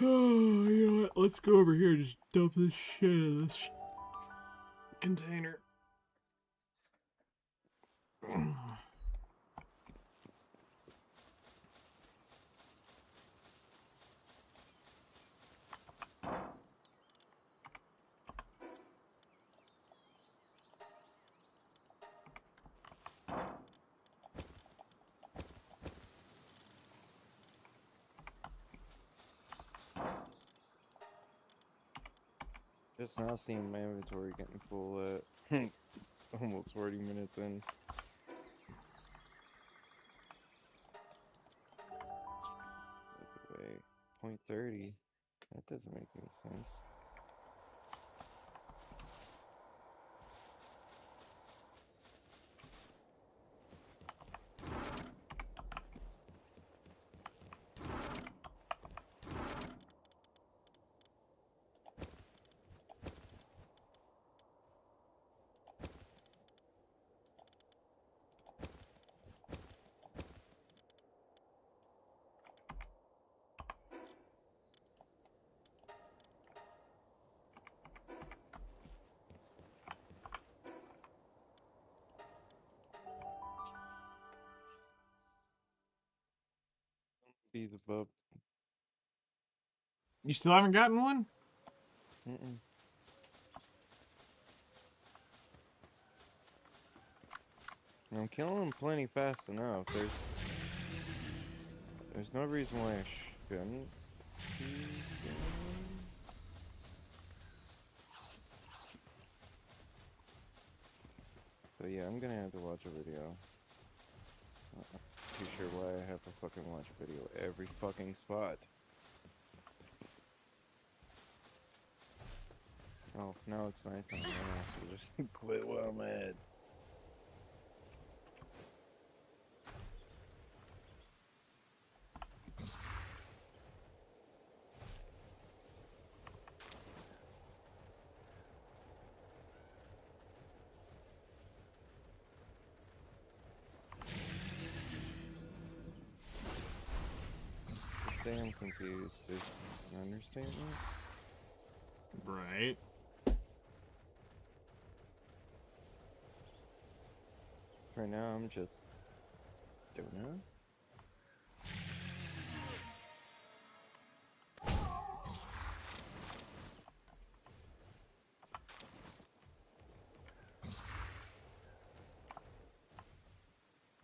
You know what? Let's go over here and just dump this shit in this container. Just now seeing my inventory getting full at almost 40 minutes in. That's a way. 0.30. That doesn't make any sense. Be the bub. You still haven't gotten one? Mm-mm. I'm killing them plenty fast enough. There's no reason why I shouldn't be killing them. But yeah, I'm gonna have to watch a video. Not too sure why I have to fucking watch a video every fucking spot. Oh, now it's nighttime. I also just quit while I'm ahead. To say I'm confused is an understatement. Right. For now, I'm just don't know.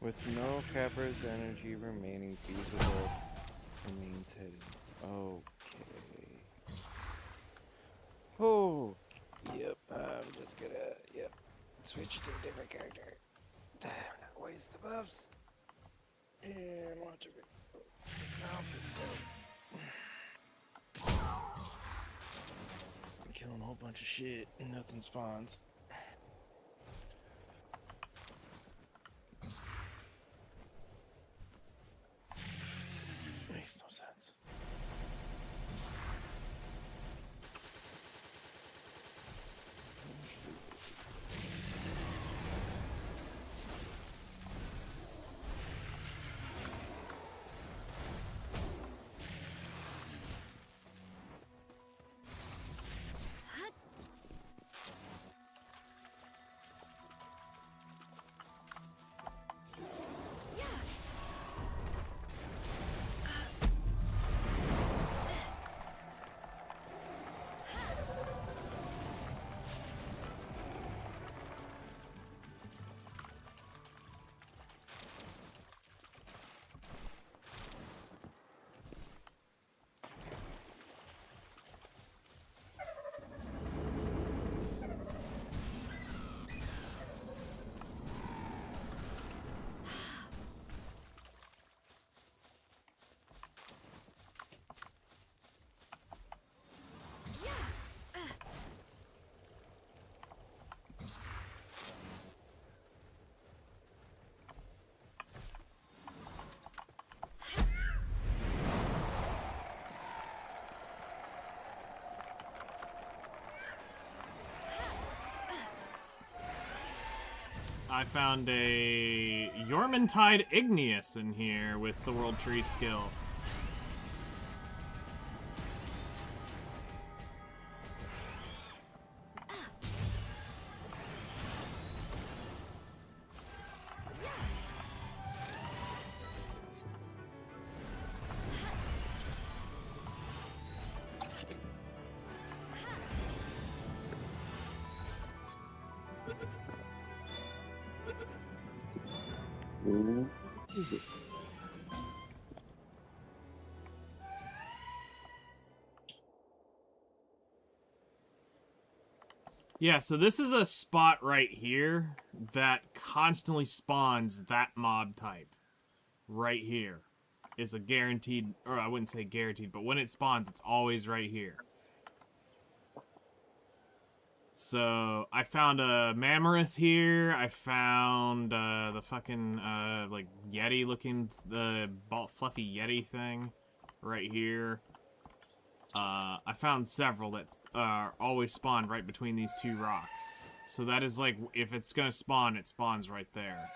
With no Capra's energy remaining feasible, remains hidden. Okay. Oh, yep. I'm just gonna switch to a different character. Not waste the buffs and watch it. Now I'm killing a whole bunch of shit and nothing spawns. Makes no sense. I found a Yormantide Igneous in here with the World Tree skill. Ooh. Yeah, so this is a spot right here that constantly spawns that mob type. Right here is a guaranteed, or I wouldn't say guaranteed, but when it spawns, it's always right here. So I found a Mammoth here. I found the fucking like Yeti looking, the fluffy Yeti thing right here. I found several that always spawn right between these two rocks. So that is like, if it's gonna spawn, it spawns right there.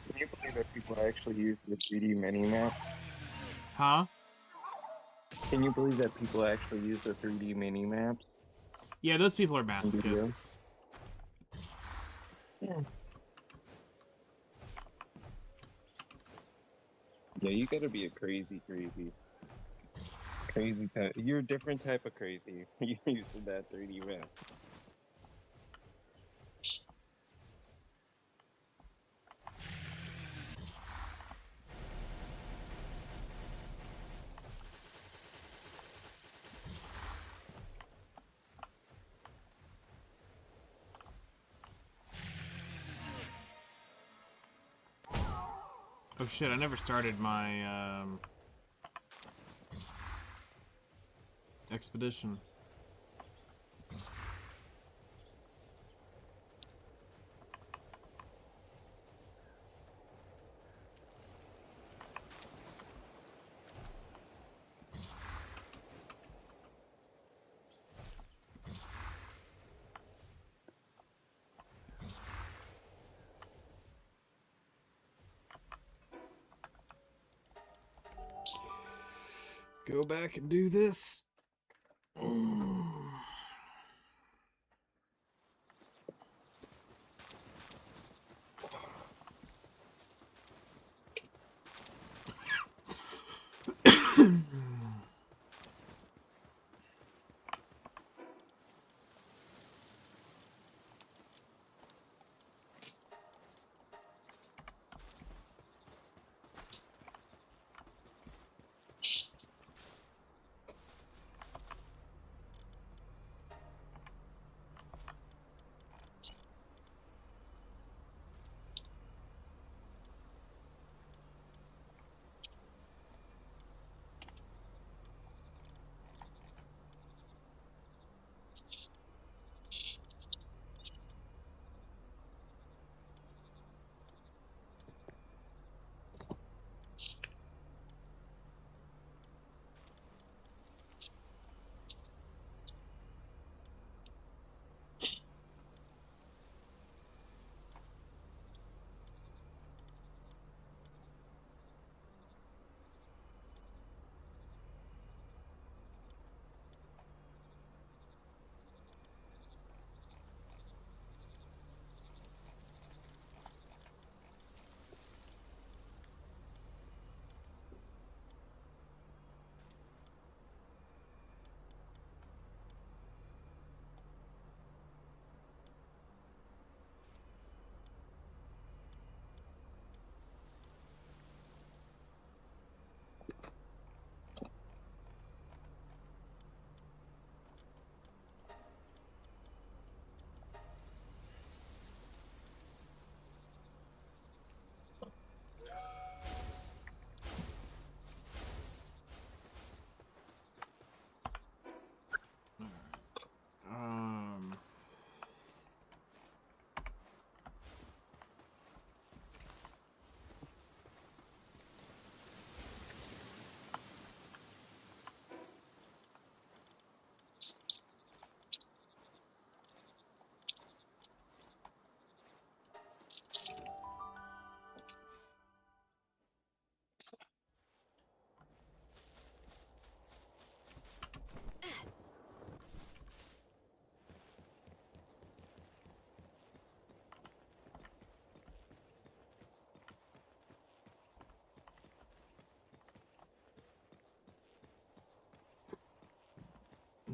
Can you believe that people actually use the 3D mini maps? Huh? Can you believe that people actually use the 3D mini maps? Yeah, those people are Video. masochists. Yeah, you gotta be a crazy type. You're a different type of crazy. You using that 3D map. Oh shit, I never started my expedition. Go back and do this.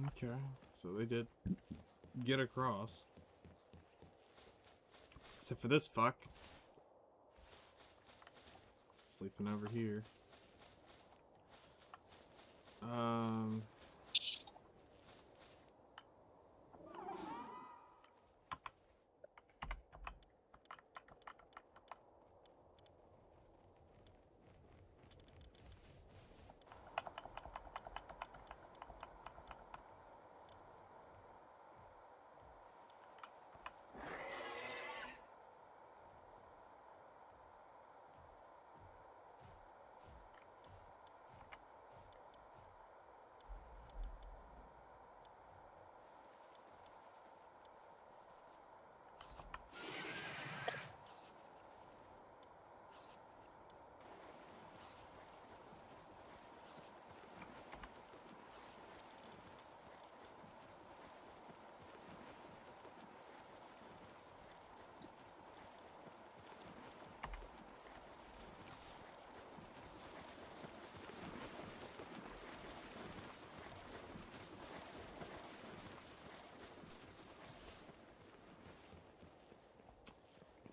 Okay, so they did get across. Except for this fuck. Sleeping over here.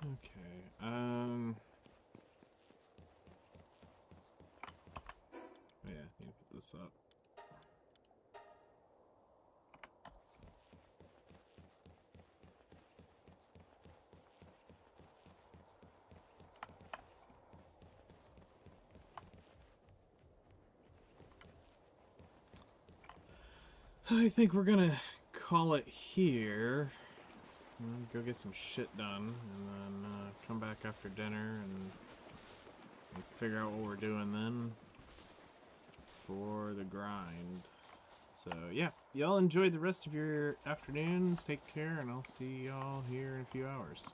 Okay, yeah, I need to put this up. I think we're gonna call it here. Go get some shit done, and then come back after dinner and figure out what we're doing then for the grind. So yeah, y'all enjoy the rest of your afternoons. Take care, and I'll see y'all here in a few hours.